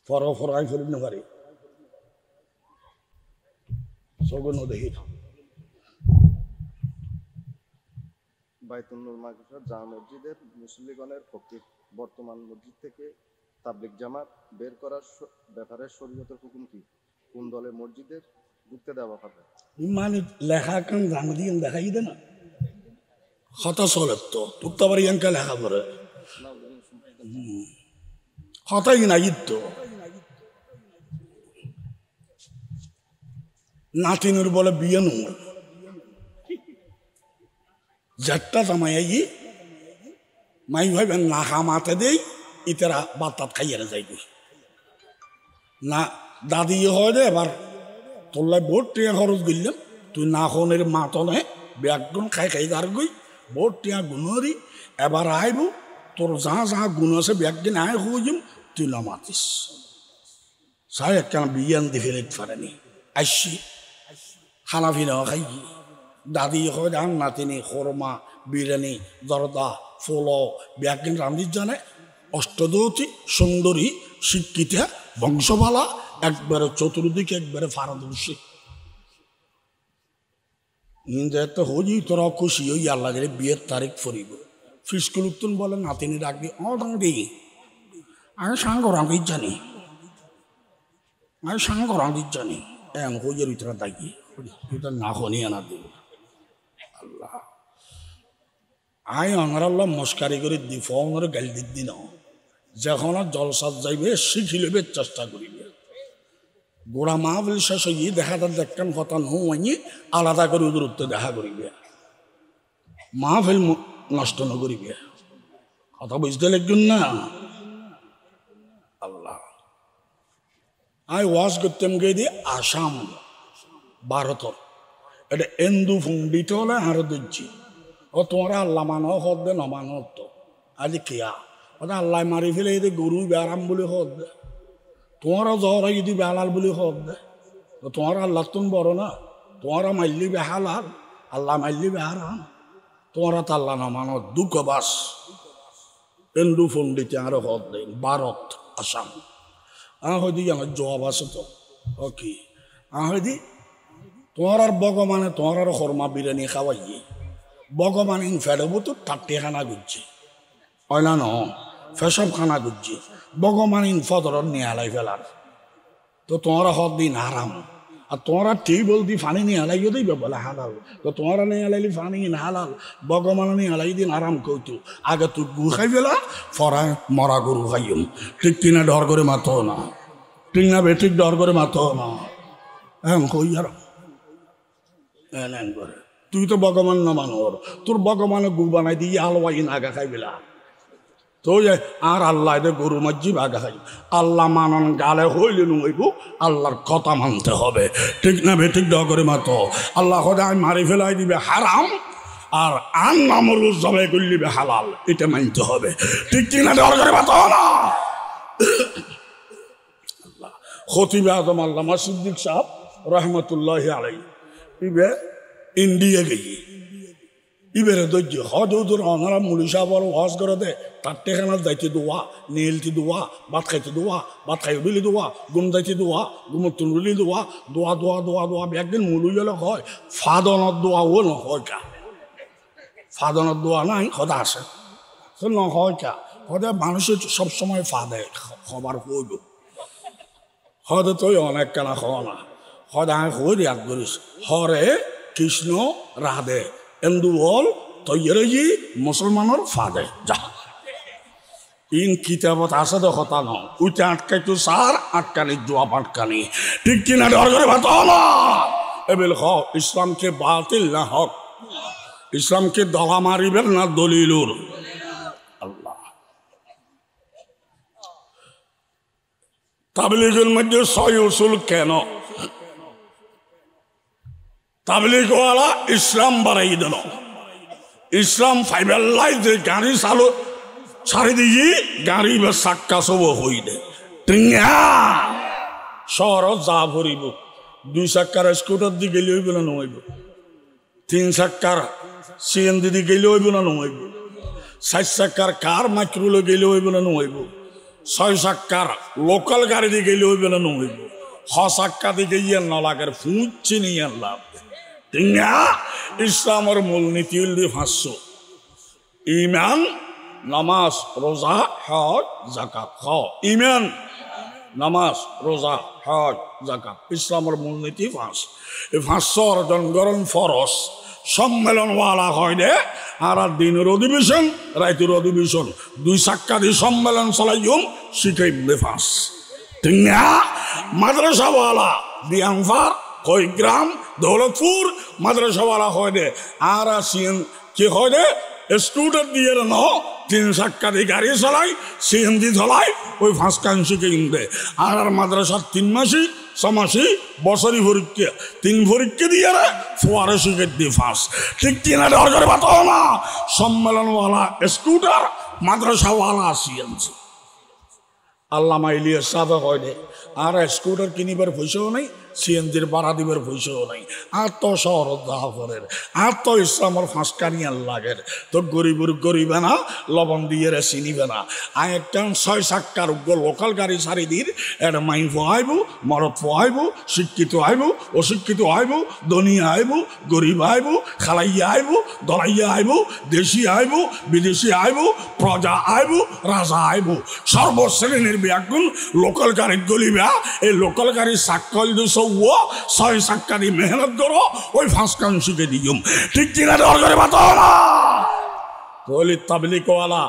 Speaker 1: ফরাই ফেরি না পারি সগুন দেখি
Speaker 2: বাইতুল নূর মাদ্রাসা জামে মসজিদের মুসল্লিগণের পক্ষে বর্তমান মসজিদ থেকে তাবলিগ জামাত বের করার ব্যাপারে শরীয়তের হুকুম কি? কোন দলে মসজিদের ঢুকতে দেওয়া হবে?
Speaker 1: মানে লেখা কান জান দিয়ে দেখাই দে না হতা চলে তো তুকতে পারি এনকা লেখা করে হতাই না তো নাতিনুর বলে বিয়ে নুর যেটা জামাই মাই ভাইবেন না হামাতে দেই ইতারা বাতাত খাইয়ে যাই না দাদি হয় রে এবার তোল্লাই বোট টিয়া খরচ গিললাম তুই না হনের মাতনে ব্যাগুন খাই দার গই বোট টিয়া গুণরি এবার আইব তোর যা যা গুণ আছে ব্যাগদিন আয় হয়ে যাম তুই নামাতিস সাই একখানা বিয়ান দি ফেলে পারেনি আসছি খানা ফিনাও খাই দাদি হয় রান নাতিনি খরমা বিরিয়ানি জরদা ফলো ব্যাগদিন রান্ধির জানে অষ্টদৌতি সুন্দরী শিক্ষিতা বংশবালা একবারে চতুর্দিকে একবারে পারদর্শী তো হই তোরা খুশি ওই আল্লাহ বিয়ের তারিখ ফরিব ফিসকুল উত্তন বলে নাতিনি ডাকবি অডি আমি সাং রাঁধির জানি আমি সাং রাঁধির জানি এম হইয়ের ভিতরে ডাকি এটা না হনি আনা দিব আল্লাহ আই আমার আল্লাহ মস্কারি করে দি ফোনের গাল দিদি না যখন জলসাদ যাইবে শিখি লইবে চেষ্টা করিবে গোড়া মাহফিল শেষ হয়ে দেখা তার দেখতেন কথা নি আলাদা করে দূরত্ব দেখা করিবে মাহফিল নষ্ট ন করিবে কথা বুঝতে লাগবেন না আল্লাহ আই ওয়াজ করতাম গে দি আসাম ভারতর এটা এন্দু ফুন্ডিত হলে আরো দিচ্ছি ও তোমরা আল্লাহ মানো হদ দে নমানো তো আজ কেয়া ওটা আল্লাহ মারি ফেলে এদের গরু ব্যারাম বলে হদ দে তোমারা জ্বর যদি বেহালাল বলে হদ দে তো তোমার আল্লাহ তুমি বড় না তোমারা মাইলি বেহালাল আল্লাহ মাইলি বেহারাম তোমরা তো আল্লাহ না মানো দুঃখ বাস এন্দু ফন্ডিতে আরো হদ দে ভারত আসাম হয়দি আমার জবাব আছে তো ওকে হয়দি তোমার আর বগমানে তোমার আর হরমা বিরিয়ানি খাওয়াইয়ে বগমানে ফেরবো তো টাট্টে খানা গুজছে অয়না ন ফেসব খানা গুজছে বগমান ফদরত নিয়ে হালাই ফেলার তো তোমার হদ দিন আরাম আর তোমরা টেবল দি ফানি নিয়ে হালাইও দিবে বলে হালাল তো তোমরা নিয়ে হালাইলি ফানি না হালাল বগমান নিয়ে হালাই দিন আরাম কইতো আগে তুই গু খাই ফেলা ফরায় মরা গরু খাইম ঠিক কিনা ডর করে মাথো না ঠিক না বেঠিক ডর করে মাথো না হ্যাঁ কই আর করে তুই তো বগমান না মানোর তোর বগমানে গু বানাই দিয়ে আলওয়াই আগা খাই ফেলা তো আর আল্লাহ গরু মজ্জি বাগা খাই আল্লাহ মানন গালে হইলে নইব আল্লাহর কথা মানতে হবে ঠিক না বেঠিক ড করে মাতো আল্লাহ খোদায় মারি ফেলাই দিবে হারাম আর আন নামল জবাই করলিবে হালাল এটা মানতে হবে ঠিক কিনা ডর করে মাতো না আল্লাহ খতিবে আজম আল্লামা সিদ্দিক সাহেব রহমতুল্লাহ আলাই ইবে ইন্ডিয়া গিয়ে ইবেরে দৈর্য হদৌদুর অনারা মুলি সাহেব ওয়াজ করে দে তার টেকানার যাইতে দোয়া নীলতি দোয়া ভাত খাইতে দোয়া ভাত খাই উড়িলি দোয়া গুম যাইতে দোয়া গুমতুন উড়িলি দোয়া দোয়া দোয়া দোয়া দোয়া একদিন মুলুই হলে হয় ফাদনত দোয়া ও নহয় কা ফাদনত দোয়া নাই সদা আছে নহয় কা সদা মানুষের সবসময় ফাদে খবর হইব হদে তুই অনেক কেনা হওয়া না সদায় হই রিয়াদ করিস হরে কৃষ্ণ রাধে এন্দু বল তৈরি মুসলমানের ফাদে যা ইন কিতাবত আছে তো কথা ন উইতে আটকাইতো সার আটকানি জবাব আটকানি ঠিক কিনা ডর করে ভাত না এবেল হ ইসলামকে বাতিল না হক ইসলামকে দলা মারিবেন না দলিলুর আল্লাহ তাবলীগের মধ্যে ছয় উসুল কেন তাবলীগ ওয়ালা ইসলাম বাড়াই দিল ইসলাম ফাইবাল্লাই যে গাড়ি চালু ছাড়ি দিয়ে গাড়ি বা চাক্কা সব হই দে টিঙা শহরত যা ভরিব 2 চাক্কার স্কুটার দি গেলে হইব না নহইব 3 চাক্কার সিএনজি দি গেলে হইব না নহইব 4 চাক্কার কার মাইক্রোলে গেলে হইব না নহইব ছয় চাক্কার লোকাল গাড়ি দিয়ে গেলে হইবে না নহইব চাক্কা দিকে ইয়ে নলাগের ফুঁচছে নিয়ে লাভ ঠিক না ইসলামের মূলনীতি হইল 500 ইমান নামাজ রোজা হজ যাকাত ইমান নামাজ রোজা হজ যাকাত ইসলামের মূলনীতি 5 এই 500 অর্জন করণ ফরজ সম্মেলনওয়ালা হয় দে আর দিনের অধিবেশন রাইতের অধিবেশন 2 চাক্কা দিয়ে সম্মেলন চালাইম শিখাইম দে 5 ঠিক না মাদ্রাসাওয়ালা দিয়াংফার কইগ্রাম দৌলতপুর মাদ্রাসাওয়ালা হয় দে আর আসিয়েন কি হয় দে স্কুটার দিয়ে ন 3 চাক্কা দিয়ে গাড়ি চালাই সিএনজি চালাই ওই 5 কান শিখাইম দে আর মাদ্রাসার 3 মাসি 6 মাসি বছরই পরীক্ষা 3 পরীক্ষা দিয়ে ফোয়ারে শিখে দিয়ে 5 ঠিক কিনা ডর করে বাতাও না সম্মেলনওয়ালা স্কুটার মাদ্রাসাওয়ালা সিএনজি আল্লামা ইলিয়াস সাদা হয় দে আর স্কুটার কিনিবার পয়সাও নেই সিএনজির ভাড়া দিবার পয়সাও নাই আর তো শহর দাহরের আর তো ইসলামের ফাঁসকানিয়ার লাগের তো গরিবুর গরিবে না লবণ দিয়ে চিনিবে না আর একটা 6 চাক্কার লোকাল গাড়ি সারি দিন এটা মাই ফোয়াইব মরদ ফোয়াইব শিক্ষিত আইব অশিক্ষিত আইব ধনী আইব গরিব আইব খালাইয়া আইব দলাইয়া আইব দেশি আইব বিদেশি আইব প্রজা আইব রাজা আইব সর্বশ্রেণীর ব্যাগুন লোকাল গাড়ির গলিবা এই লোকাল গাড়ির সাক্কল দুশো 6 চাক্কা দিয়ে মেহনত করো ওই 5 কান শিখে দিম ঠিক কিনা ডর করে বাতাও না বলি তাবলিগওয়ালা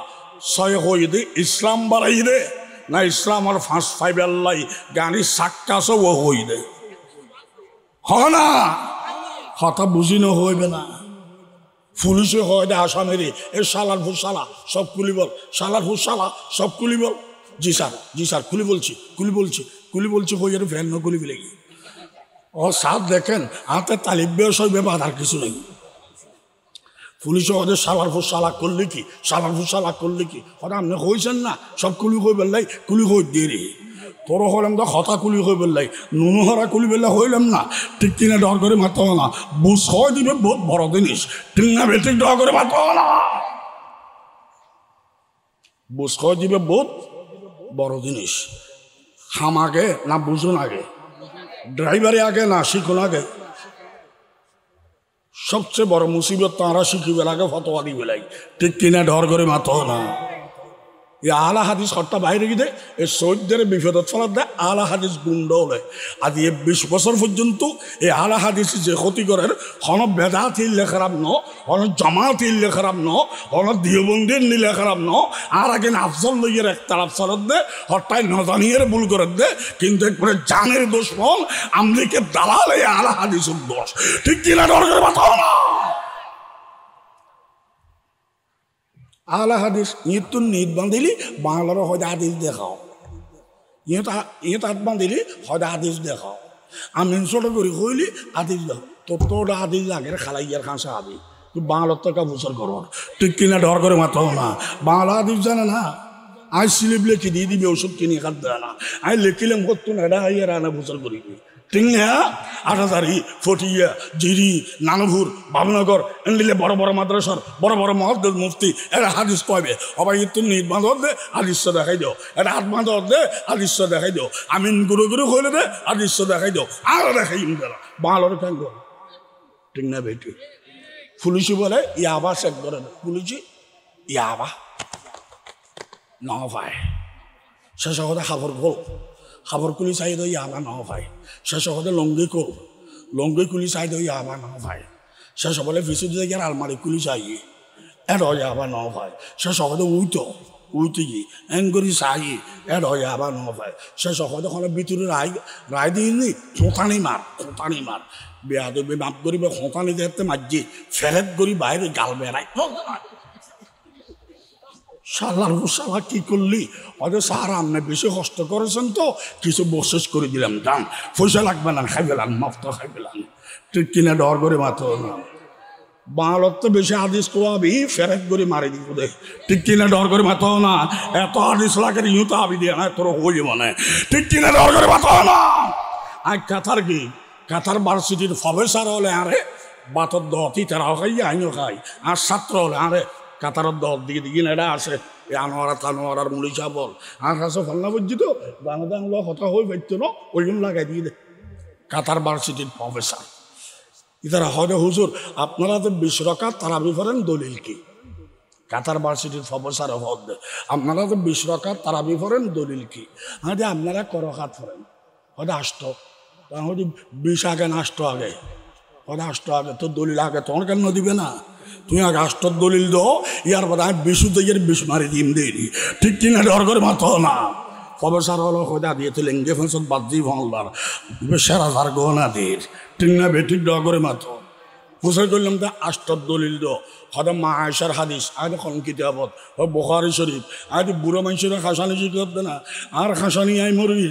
Speaker 1: 6 হই দে ইসলাম বাড়াই দে না ইসলাম আর 5 আল্লাহ গাড়ির চাক্কা সব হই দে হয় না কথা বুঝি না হইবে না পুলিশে হয় দে আসামের এ শালার ফুসালা সব কুলি বল শালার ফুসালা সব কুলি বল জি স্যার কুলি বলছি হয়ে যাবে ফ্যান না কুলি ফেলে ও সাপ দেখেন হাতে তালিব বেশ হইবে বাধার কিছু নেই পুলিশে ওদের সালার ফুসালা করলে কি ওরা আপনি হয়েছেন না সব কুলি হয়ে বেললাই কুলি হয়ে দিয়ে রে তোর হলাম তো হতা কুলি হয়ে বেললাই নুনু হরা কুলি বেললে হইলাম না ঠিক কিনা ডর করে মারতে হবে না বুঝ হয় দিবে বহুত বড় জিনিস ঠিক না বেঠিক ডর করে মারতে হবে না বুঝ হয় দিবে বহুত বড় জিনিস হাম আগে না বুঝুন আগে ড্রাইভারে আগে না শিখুন আগে সবচেয়ে বড় মুসিবত তাঁরা শিখিবে আগে ফতোয়া দিবে লাই ঠিক কিনা ডর করে মাতো না এই আলা হাদিস হট্টা বাইরে গিয়ে এই সৌদের বিপদত ফলার দেয় আলা হাদিস গুন্ড হলে আজ 20 বছর পর্যন্ত এই আলা হাদিস যে ক্ষতি করেন হন বেদাত ইল্লে খারাপ ন হন জামাত ইল্লে খারাপ ন হন দিয়বন্দির নিলে খারাপ ন আর আগে আফজল লইয়ের এক তারাফ ফলার দে হট্টায় নজানিয়ের ভুল করে দে কিন্তু একবারে জানের দোষ ফল আমলিকে দালাল এই আলা হাদিসের দোষ ঠিক কিনা ডর করে বাতাও না আলা হাদিস ইঁতুন নিত বান্ধিলি বাংলারও হয়তো হাদিস দেখাও ইঁত হাত বান্ধিলি হয়তো হাদিস দেখাও আমি ছোট করি কইলি হাদিস দেখাও তোর হাদিস লাগে খালাইয়ার খাঁসা হাদিস তুই বাংলার তো বছর করো তুই কিনা ডর করে মাতো না বাংলা হাদিস জানে না আই স্লিপ লেখি দিয়ে দিবি ওষুধ কিনে খাত দেয় না আই লেখিলাম করতো না এটা আইয়ার আনা বছর করিবি ঠিক না আটাদারি ফটিয়া জিরি নানভুর বাবনগর এনলিলে বড় বড় মাদ্রাসার বড় বড় মহদ্দ মুফতি এটা হাদিস কয়বে অবাই তুমি নিট বাঁধর দে আদৃশ্য দেখাই দিও এটা হাত বাঁধর দে আদৃশ্য দেখাই দিও আমি গুরু গুরু হইলে দে আদৃশ্য দেখাই দিও আরো দেখাই দিলাম বাংলার ফ্যাঙ্গ ঠিক না বেটি পুলিশি বলে ইয়াবা চেক করে পুলিশি ইয়াবা ন ভাই শেষ কথা খাবার কুলি চাই দই ইয়াবা ন ভাই শেষ কথা লঙ্গি কুলি চাই দই ইয়াবা ন ভাই শেষ বলে ভিসু দিয়ে গিয়ে আলমারি কুলি চাই এড ইয়াবা ন ভাই শেষ কথা উইতে গিয়ে এঙ্গরি চাই এড ইয়াবা ন ভাই শেষ কথা কোনো ভিতরে রায় দিইনি খোঁতানি মার বেয়া দেবে মাপ করিবে খোঁতানি দেখতে মাঝি ফেরেত করি বাইরে গাল বেড়ায় শালার শালা কি করলি ওদের স্যার আপনি বেশি কষ্ট করেছেন তো কিছু বসেস করে দিলাম দাম পয়সা লাগবে না খাই পেলাম মাফত খাই পেলাম ঠিক কিনা ডর করে মাত্র না বাংলার তো বেশি আদিস কোয়াবি ফেরেত করে মারি দিব দে ঠিক কিনা ডর করে মাত্র না এত আদিস লাগে ইউতো আবি দিয়ে না তোর হয়ে মানে ঠিক কিনা ডর করে মাত্র না আই কাতার ভার্সিটির প্রফেসর হলে আরে বাতর দতি তারাও খাই আইও খাই আর ছাত্র হলে আরে কাতারের দল দিকে দিকে এটা আসে এই আনোয়ারা তানোয়ারার মুলি চাবল আর কাছে ফাল্লা বুঝছি তো দানা দান কথা হয়ে পাইতো না ওই জন্য লাগাই দিয়ে দে কাতার ভার্সিটির প্রফেসর ইতারা হয় হুজুর আপনারা তো 20 রাকাত তারাবি পড়েন দলিল কি কাতার ভার্সিটির প্রফেসর হদ আপনারা তো 20 রাকাত তারাবি পড়েন দলিল কি হ্যাঁ আপনারা করকাত পড়েন হয়তো আসতো হয়তো 20 আগে না আসতো আগে হয়তো আসতো আগে তোর দলিল আগে তোমার কেন দিবে না তুমি আগে আসতোর দলিল দো ইয়ার পরে আমি 20 থেকে 20 মারি দিম দিই ঠিক কিনা ডর করে মাতো না প্রফেসর হলো খোদা দিয়েছে লেঙ্গে ফেসত বাদ দিয়ে ভাঙলার সেরা সার গহনা দিয়ে ঠিক না বেঠিক ডর করে মাতো বুঝাই করলাম তো আষ্টর দলিল দো হয়তো মা আয়সার হাদিস আগে খন কিতাবত ও বুখারী শরীফ আগে বুড়ো মানুষের খাসানি শিখতে না আর খাসানি আই মরি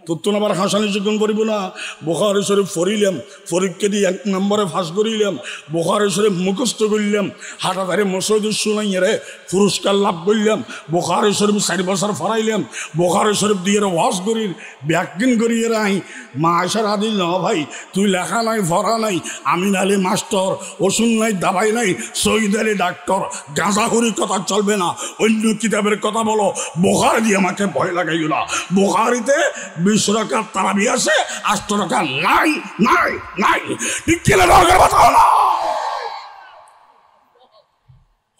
Speaker 1: তোর তো আবার হাসানি চিকন করিব না বুখারী শরীফ পড়িলাম পরীক্ষা দিয়ে 1 নম্বরে ফাঁস করিলাম বুখারী শরীফ মুখস্থ করলাম হাটাধারে মসজিদ শুনাই রে পুরস্কার লাভ করলাম বুখারী শরীফ 4 বছর ফরাইলাম বুখারী শরীফ দিয়ে ওয়াজ করি ব্যাখ্যান করিয়ে রাই মা আয়সার হাদিস না ভাই তুই লেখা নাই পড়া নাই আমিন আলী মাস্টার ওষুধ নাই দাবাই নাই শহীদ আলী ডাক্তার গাঁজাখুরির কথা চলবে না অন্য কিতাবের কথা বলো বুখারী দিয়ে আমাকে ভয় লাগাইও না বুখারীতে 20 রাকাত তারাবি আছে 8 রাকাত নাই নাই নাই ঠিক কিনা দরকার বাতাও না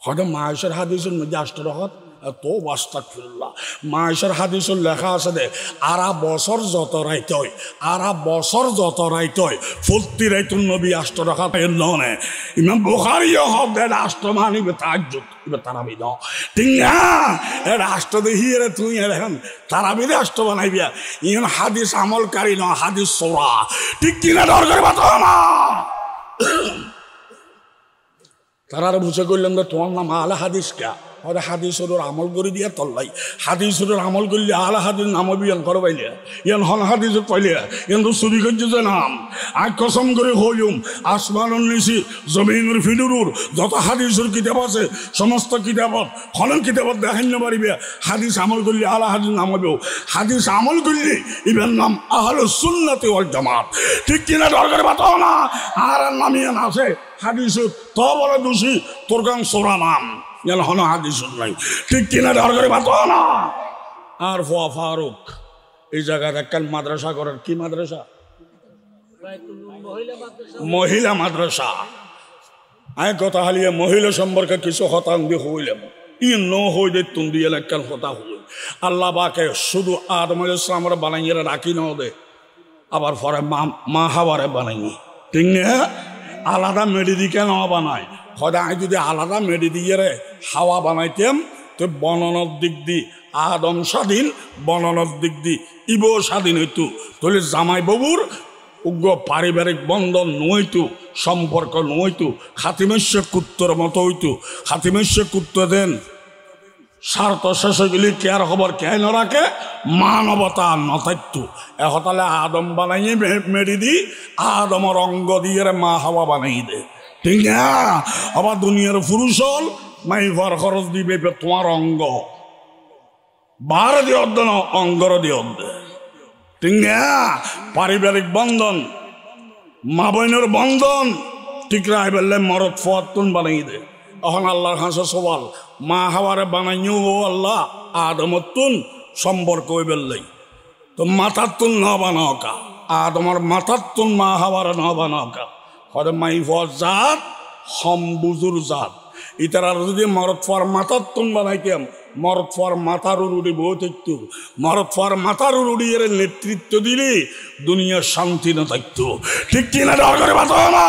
Speaker 1: হয়তো মা আয়সার হাদিসের মধ্যে 8 রাকাত তো আস্তাগফিরুল্লাহ মা আয়সার হাদিসের লেখা আছে দে আরা বছর যত রাইতে হয় আরা বছর যত রাইতে হয় প্রতি রাইতুন নবী 8 রাকাত এর নয় ইমাম বুখারীও হক দে 8 মানিবে তাহাজ্জুদ ইবে তারাবি দাও ঠিক না এর 8 দেহি রে তুই এখন তারাবি 8 বানাইবিয়া ইন হাদিস আমলকারী না হাদিস সোরা ঠিক কিনা দরকার বাতাও না তারা বুঝে করলাম যে তোমার নাম আলা হাদিস কা और हादिसर আমল করে দিয়া তল্লাই হাদিসর আমল করলে আলা হাদিস নাম বিয়ান করো পাইলে ইয়ান হন হাদিস পাইলে ইয়ান তো চুরি করছে নাম আর কসম করে হইম আসমানুর নিচে জমিনুর ফিডুরুর যত হাদিসর কিতাব আছে সমস্ত কিতাবত হলন কিতাবত দেখাই না পারিবে হাদিস আমল করলে আলা হাদিস নাম হবে হাদিস আমল করলে ইবেন নাম আহলুস সুন্নাতি ওয়াল জামাত ঠিক কিনা দরকার বাতাও না আর নামিয়ান আছে হাদিস তো বলে দোষী তোর গান সোরা নাম ইয়ান হন হাদিস নাই ঠিক কিনা দরকারে বাতাও না আর ফুয়া ফারুক এই জায়গায় একটা মাদ্রাসা করার কি মাদ্রাসা মহিলা মাদ্রাসা আয় কথা হালিয়ে মহিলা সম্পর্কে কিছু হতাঙ্গি হইলাম ই ন হই দে তুম দিয়ে একটা কথা হই আল্লাহ বাকে শুধু আদম আলাইহিস সালামের বানাইয়ে রাখি না দে আবার পরে মা হাওয়ারে বানাইনি ঠিক না আলাদা মেডিদি কেন বানায় হয়তো আমি যদি আলাদা মেডি দিয়ে রে হাওয়া বানাইতাম তো বনানোর দিক দি আদম স্বাধীন বনানোর দিক দি ইবো স্বাধীন হইতো তাহলে জামাই বাবুর উগ্র পারিবারিক বন্ধন নইতো সম্পর্ক নইতো খাতিমেশ্য কুত্তর মতো হইতো খাতিমেশ্য কুত্ত দেন স্বার্থ শেষে গেলে কেয়ার খবর কে না রাখে মানবতা নথাইতো এহতালে আদম বানাইয়ে মেডি দি আদমর অঙ্গ দিয়ে মা হাওয়া বানাই দে ঠিক না আবার দুনিয়ার পুরুষ হল মাইভার খরচ দিবে তোমার অঙ্গ বার দিয়ে অর্ধ না অঙ্গর দিয়ে অর্ধ ঠিক না পারিবারিক বন্ধন মা বোনের বন্ধন ঠিক রায় বললে মরদ ফোয়াতুন বানাই দে এখন আল্লাহর হাসে সবাল মা হাওয়ারে বানাইও ও আল্লাহ আদমতুন সম্পর্ক হয়ে বেললেই তো মাথার তুন না বানাও কা আদমর মাথার তুন মা হাওয়ারে না বানাও কা হরে মাইফর জাত হম্বুজুর জাত ইতারা যদি মরদ ফর মাথার তুন বানাইতাম মরদ ফর মাথার উড়ি বহুত থাকতো মরদ ফর মাথার উড়ি এর নেতৃত্ব দিলে দুনিয়ার শান্তি না থাকতো ঠিক কিনা দরকারে বাতাও না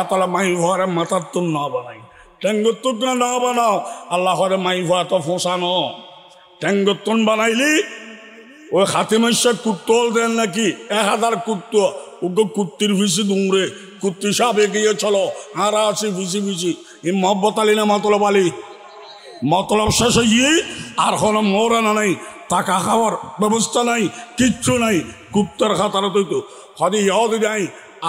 Speaker 1: এতলা মাইফরে মাথার তুন না বানাই ট্যাঙ্গর তুন না বানাও আল্লাহ হরে মাইফা তো ফোঁসানো ট্যাঙ্গর তুন বানাইলি ওই খাতিমেশ্বর কুত্তল দেন নাকি 1000 কুত্ত ওকে কুত্তির ভিসি দুমরে কুত্তি সাপ এগিয়ে চলো আর আছি ভিসি ভিসি এই মহব্বত আলী না মতলব আলী মতলব শেষ হয়ে আর কোনো মৌরানা নাই টাকা খাওয়ার ব্যবস্থা নাই কিচ্ছু নাই কুত্তার খাতার তো হদি ইহদি যাই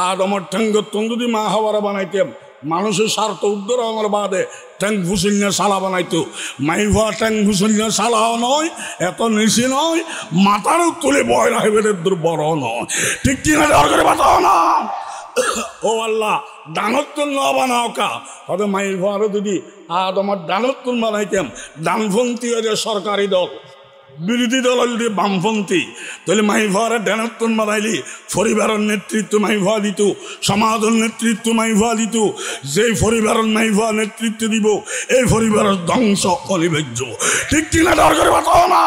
Speaker 1: আদমর ঠ্যাঙ্গ তুন যদি মা হাওয়ারা বানাইতাম মানুষের স্বার্থ উদ্ধার বাদে ট্যাঙ্ক ভুসিন্য সালা বানাইতো মাইভা ট্যাঙ্ক ভুসিন্য সালাও নয় এত নিশি নয় মাথারও তুলে বয় রাখবে বড় নয় ঠিক কিনা দরকারে বাতাও না ও আল্লাহ ডানত্তন ন বানাও কা হয়তো মাইর ভাড়া যদি তোমার ডানত্তন বানাইতাম ডানপন্থী সরকারি দল বিরোধী দল যদি বামপন্থী তাহলে মাই ভাড়া ডানত্তন বানাইলি পরিবারের নেতৃত্ব মাই ভাড়া দিত সমাজের নেতৃত্ব মাই ভাড়া দিত যেই পরিবারের মাই ভাড়া নেতৃত্ব দিব এই পরিবারের ধ্বংস অনিবার্য ঠিক কিনা দরকার বাতাও না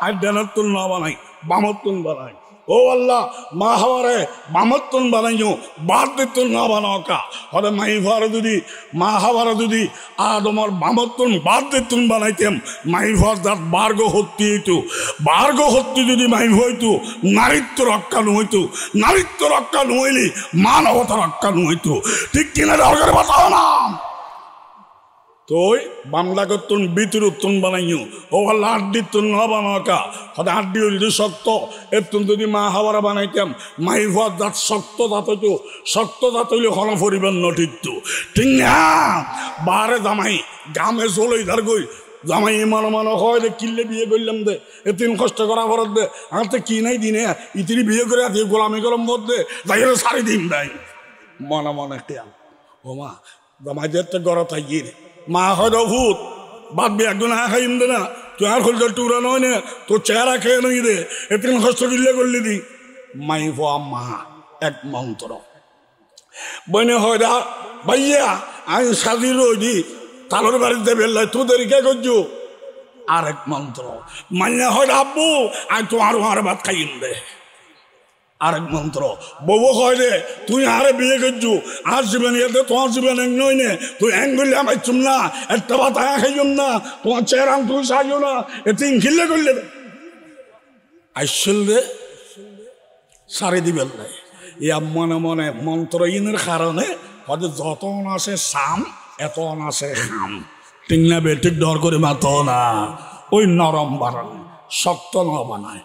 Speaker 1: আর ডানত্তন না বানাই বামত্তন বানাই ও আল্লাহ মা হাওয়ারে বামত্তন বানাইও বাদ দিত না বানাও কা হলে মাই ভাড়া যদি মা হাওয়ারা যদি তোমার বামত্তন বাদ দিতন বানাইতাম মাই ভার তার বার্গ হত্যি হইতো বার্গ হত্যি যদি মাই হইতো নারীত্ব রক্ষা নহইতো নারীত্ব রক্ষা নহইলি মানবতা রক্ষা নহইতো ঠিক কিনা দরকার বাতাও না তোই বাংলা করতুন বিতুর উত্তন বানাইও ও আল্লাহ আড্ডির তুন না বানাকা হতে আড্ডি হইলি শক্ত এর তুন যদি মা হাওয়ারা বানাইতাম মাই ভাত দাঁত শক্ত দাঁত হইতো শক্ত দাঁত হইলে হন পরিবার নঠিত ঠিক না বারে জামাই গামে চলই ধার গই জামাই মানো হয় রে কিনলে বিয়ে করলাম দে এতিন কষ্ট করা ভরত দে আমার তো কি নাই দিনে ইতিনি বিয়ে করে আতি গোলামি গরম ভর দে যাই সারি দিন দেয় মনে খেয়াল ও মা জামাইদের তো গড় থাকি রে মা হয়তো ভূত বাদ বি একজন খাইম দে না তুই আর খুলতে টুরা নয় না তোর চেহারা খেয়ে নই দে এতিন কষ্ট কিনলে করলি দি মাই ভা মা এক মন্ত্র বনে হয় দা ভাইয়া আমি সাজি রই দি তালোর বাড়িতে বেল্লাই তোদের কে করছো আরেক মন্ত্র মাইয়া হয় আব্বু আমি তোমার আর ভাত খাইম দে আরেক মন্ত্র বউ হয় রে তুই আরে বিয়ে করছু আর জীবন এতে তোমার জীবন এক নই নে তুই এং করলে আমার চুম না একটা ভাত খাইম না তোমার চেহারা তুই সাজিও না এতে খিললে করলে আইসল রে সারি দিবেন নাই ইয়া মনে মনে মন্ত্র ইনের কারণে হয়তো যত আছে সাম এত আছে খাম ঠিক না বেঠিক ডর করে মাত না ওই নরম বানায় শক্ত ন বানায়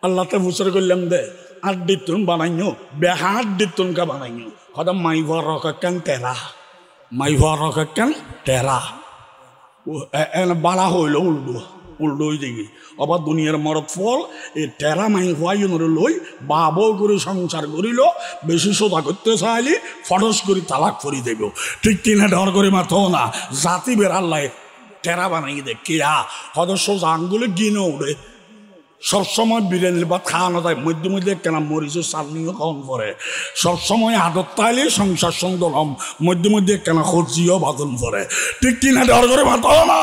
Speaker 1: আল্লাহতে বুঝে করলাম দে আড্ডির তুন বানাইও বেহা আড্ডির তুনকা বানাইও হয়তো মাই ভর রকেন টেরা মাই ভর রকেন টেরা বালা হইল উল্টো উল্টো হয়ে যাবি আবার দুনিয়ার মরদ ফল এই টেরা মাই হওয়াই লই বাবো করে সংসার করিল বেশি সোজা করতে চাইলি ফটস করে তালাক করে দেব ঠিক কিনা ডর করে মাথ না জাতি বেড়াল্লাই টেরা বানাই দে কেয়া হয়তো সোজা আঙ্গুলে গিনে উঠে সবসময় বিরিয়ানির ভাত খাওয়ানো যায় মধ্যে মধ্যে কেন মরিচের চাটনিও খাওয়ান পরে সবসময় আদত তাইলে সংসার সুন্দর হম মধ্যে মধ্যে কেন সবজিও বাদন পরে ঠিক কিনা ডর করে মাথা না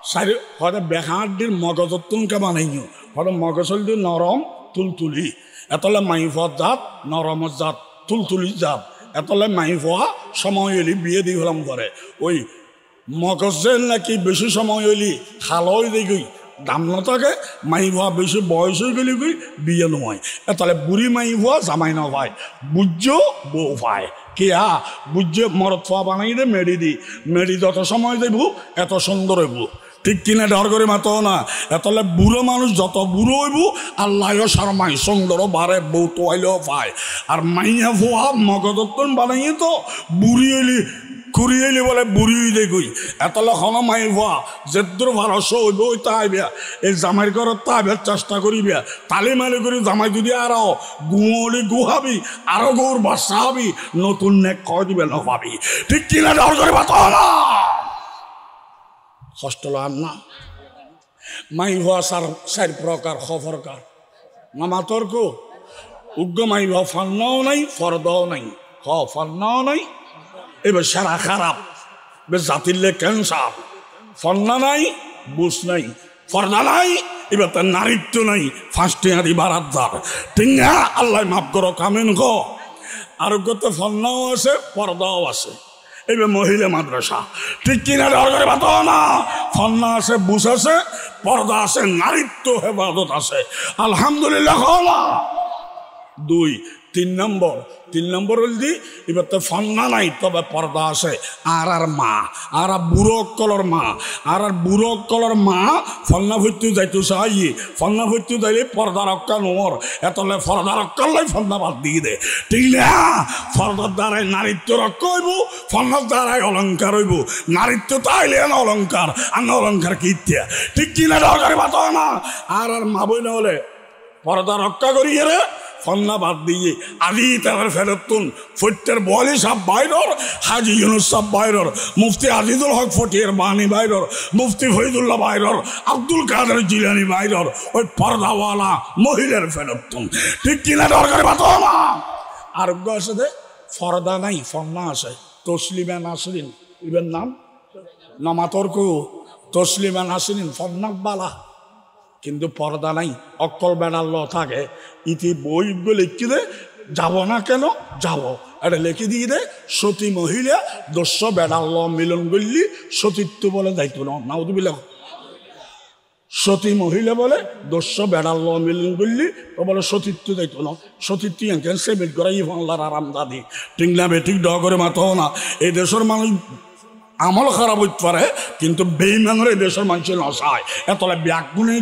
Speaker 1: সারি হয়তো বেহাডির মগজের তুনকে বানাইও হয়তো মগজল দিয়ে নরম তুলতুলি এতলে মাইফার জাত নরমের জাত তুলতুলি জাত এতলে মাইফা সময় এলি বিয়ে দিয়ে হলাম পরে ওই মগজের নাকি বেশি সময় এলি খালই দেখি দাম না থাকে মাই ভুয়া বেশি বয়স হয়ে গেলে গই বিয়ে নয় তাহলে বুড়ি মাই ভুয়া জামাই না ভাই বুঝছো বউ ভাই কে বুঝছে মরদ ফোয়া বানাই দে মেডি যত সময় দেব এত সুন্দর হইব ঠিক কিনা ডর করে মাতো না এতলে বুড়ো মানুষ যত বুড়ো হইব আল্লাহ শর্মাই সুন্দর বারে বউ তো আইলেও পায় আর মাইয়া ভুয়া মগদত্তন বানাইয়ে তো বুড়ি এলি কুড়িয়েলি বলে বুড়ি দেখুই এতলে খন মাই ভুয়া যেদূর ভারস হইব ওই তাইবিয়া এই জামাইয়ের ঘরত তাইবার চেষ্টা করিবিয়া তালি মালি করি জামাই যদি আরো গুঁড়ি গুহাবি আরো গৌর বাসা হবি নতুন নেক কয় দিবে না পাবি ঠিক কিনা ডর করে বাত না হস্টেল আর না মাই ভুয়া চার প্রকার খবরকার মামা তর্ক উগ্র মাই ভুয়া ফান্নাও নাই ফরদাও নাই ফান্নাও নাই এবার সারা খারাপ বেশ জাতিরলে ক্যান্সার ফন্না নাই বুঝ নাই ফর্দা নাই এবার তার নারীত্ব নাই ফাঁসটি হাঁড়ি বারাদ্দার ঠিক না আল্লাহ মাফ করো কামেন গো আরোগ্যতে ফন্নাও আছে পর্দাও আছে এবার মহিলা মাদ্রাসা ঠিক কিনা দরকারে বাতো না ফন্না আছে বুঝ আছে পর্দা আছে নারীত্ব হেফাজত আছে আলহামদুলিল্লাহ দুই তিন নম্বর হলদি এবার তো ফন্না নাই তবে পর্দা আছে আর মা আর বুড়ো অক্কলর মা আর বুড়ো অক্কলর মা ফন্না ভর্তি যাইতো চাই ফন্না ভর্তি যাইলে পর্দা রক্ষা নোর এতলে পর্দা রক্ষালাই ফন্না বাদ দিয়ে দে ঠিক না পর্দার দ্বারাই নারীত্ব রক্ষা হইব ফন্নার দ্বারাই অলঙ্কার হইব নারীত্ব তাইলে না অলঙ্কার আর না অলঙ্কার কি ইত্যা ঠিক কিনা দরকারে বাত না আর মা বই না হলে পর্দা রক্ষা করিয়ে রে ফন্না বাদ দিয়ে আদি তার ফেরতুন ফৈটের বলি সাহ বাইরর হাজি ইউনুস সাহ বাইরর মুফতি আজিদুল হক ফটিয়ার বাণী বাইরর মুফতি ফরিদুল্লাহ বাইরর আব্দুল কাদের জিলানি বাইরর ওই পর্দাওয়ালা মহিলার ফেরতুন ঠিক কিনা দরকার বাতো না আরোগ্য আছে দে ফর্দা নাই ফন্না আছে তসলিমা নাসরিন ইবের নাম নমাতর্কু তসলিমা নাসরিন ফন্না বালা কিন্তু পর্দা নাই অক্কল বেড়ার ল থাকে ইতি বইগুলো লিখি দে যাব না কেন যাব এটা লিখে দিয়ে দে সতী মহিলা দস্য বেড়ার ল মিলন করলি সতীত্ব বলে দায়িত্ব নাউদুবিল্লাহ সতী মহিলা বলে দস্য বেড়ার ল মিলন করলি তো বলে সতীত্ব দায়িত্ব ন সতীত্ব কেন সেমিট করা ই ফলার আরাম দাদি টিংলা বেঠিক ড করে মাথাও না এই দেশের মানুষ আমল খারাপ হইতে পারে কিন্তু বেইমানের এই দেশের মানুষের নশায় এতলে ব্যাগুনে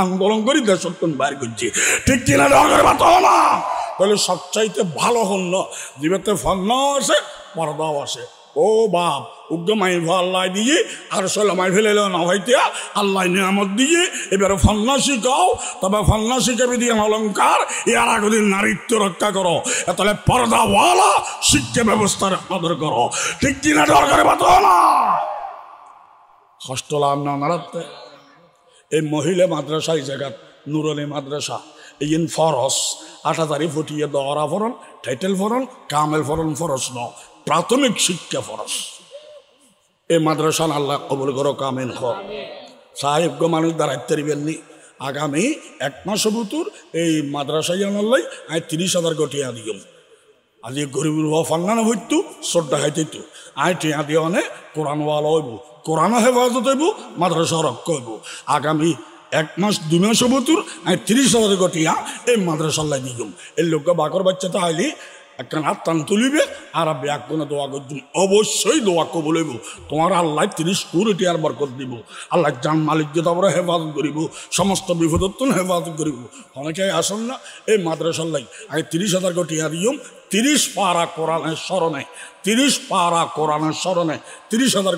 Speaker 1: আন্দোলন করি দেশের কোন বাইর করছি ঠিক কিনা দরকার মাথাও না তাহলে সবচাইতে ভালো হন্য জীবেতে ফন্নাও আছে পর্দাও আছে ও বাপ উগ্র মাই আল্লাহ দিয়ে আর মাই ফেলে না হইতে আল্লাহ নিয়ামত দিয়ে এবারে ফন্না শিখাও তবে ফন্না শিখাবি দিয়ে অলঙ্কার এর আগদিন নারীত্ব রক্ষা করো তাহলে পর্দাওয়ালা শিক্ষা ব্যবস্থার আদর করো ঠিক কিনা দরকারে বাতো না হস্টলাম না নাড়াতে এই মহিলা মাদ্রাসা এই জায়গা নুরানি মাদ্রাসা এই ফরস 8 তারিখ ফুটিয়ে দরা ফরন টাইটেল ফরন কামেল ফরন ফরস ন প্রাথমিক শিক্ষা ফরস এই মাদ্রাসা আল্লাহ কবুল করো কামেন খ সাহেবগ মানুষ দাঁড়াইতে পারিবেননি আগামী 1 মাস বুতুর এই মাদ্রাসায় আনাল্লাই আমি 30,000 গটিয়া দিম আজি গরিবুর ফান্নানো হইতু শ্রদ্ধা খাইতেইতু আই টিয়া দিয়ে অনে কোরআনওয়ালা হইব কোরআন হেফাজত হইব মাদ্রাসা রক্ষ হইব আগামী 1 মাস 2 মাস বুতুর আমি 30,000 গটিয়া এই মাদ্রাসাল্লাই দিম এই লোক বাকর বাচ্চা তো আইলি একটা আত্মান তুলিবে আর ব্যাগ কোনো দোয়া করছি অবশ্যই দোয়া কবুল হইব তোমার আল্লাহ 30 কোটি আর বরকত দিব আল্লাহ জান মালিক যে তোমরা হেফাজত করিব সমস্ত বিপদত্তন হেফাজত করিব অনেকে আসল না এই মাদ্রাসাল্লাই আমি 30,000 কোটি আর দিম 30 পারা কোরআনের স্মরণে 30 পারা কোরআনের স্মরণে 30,000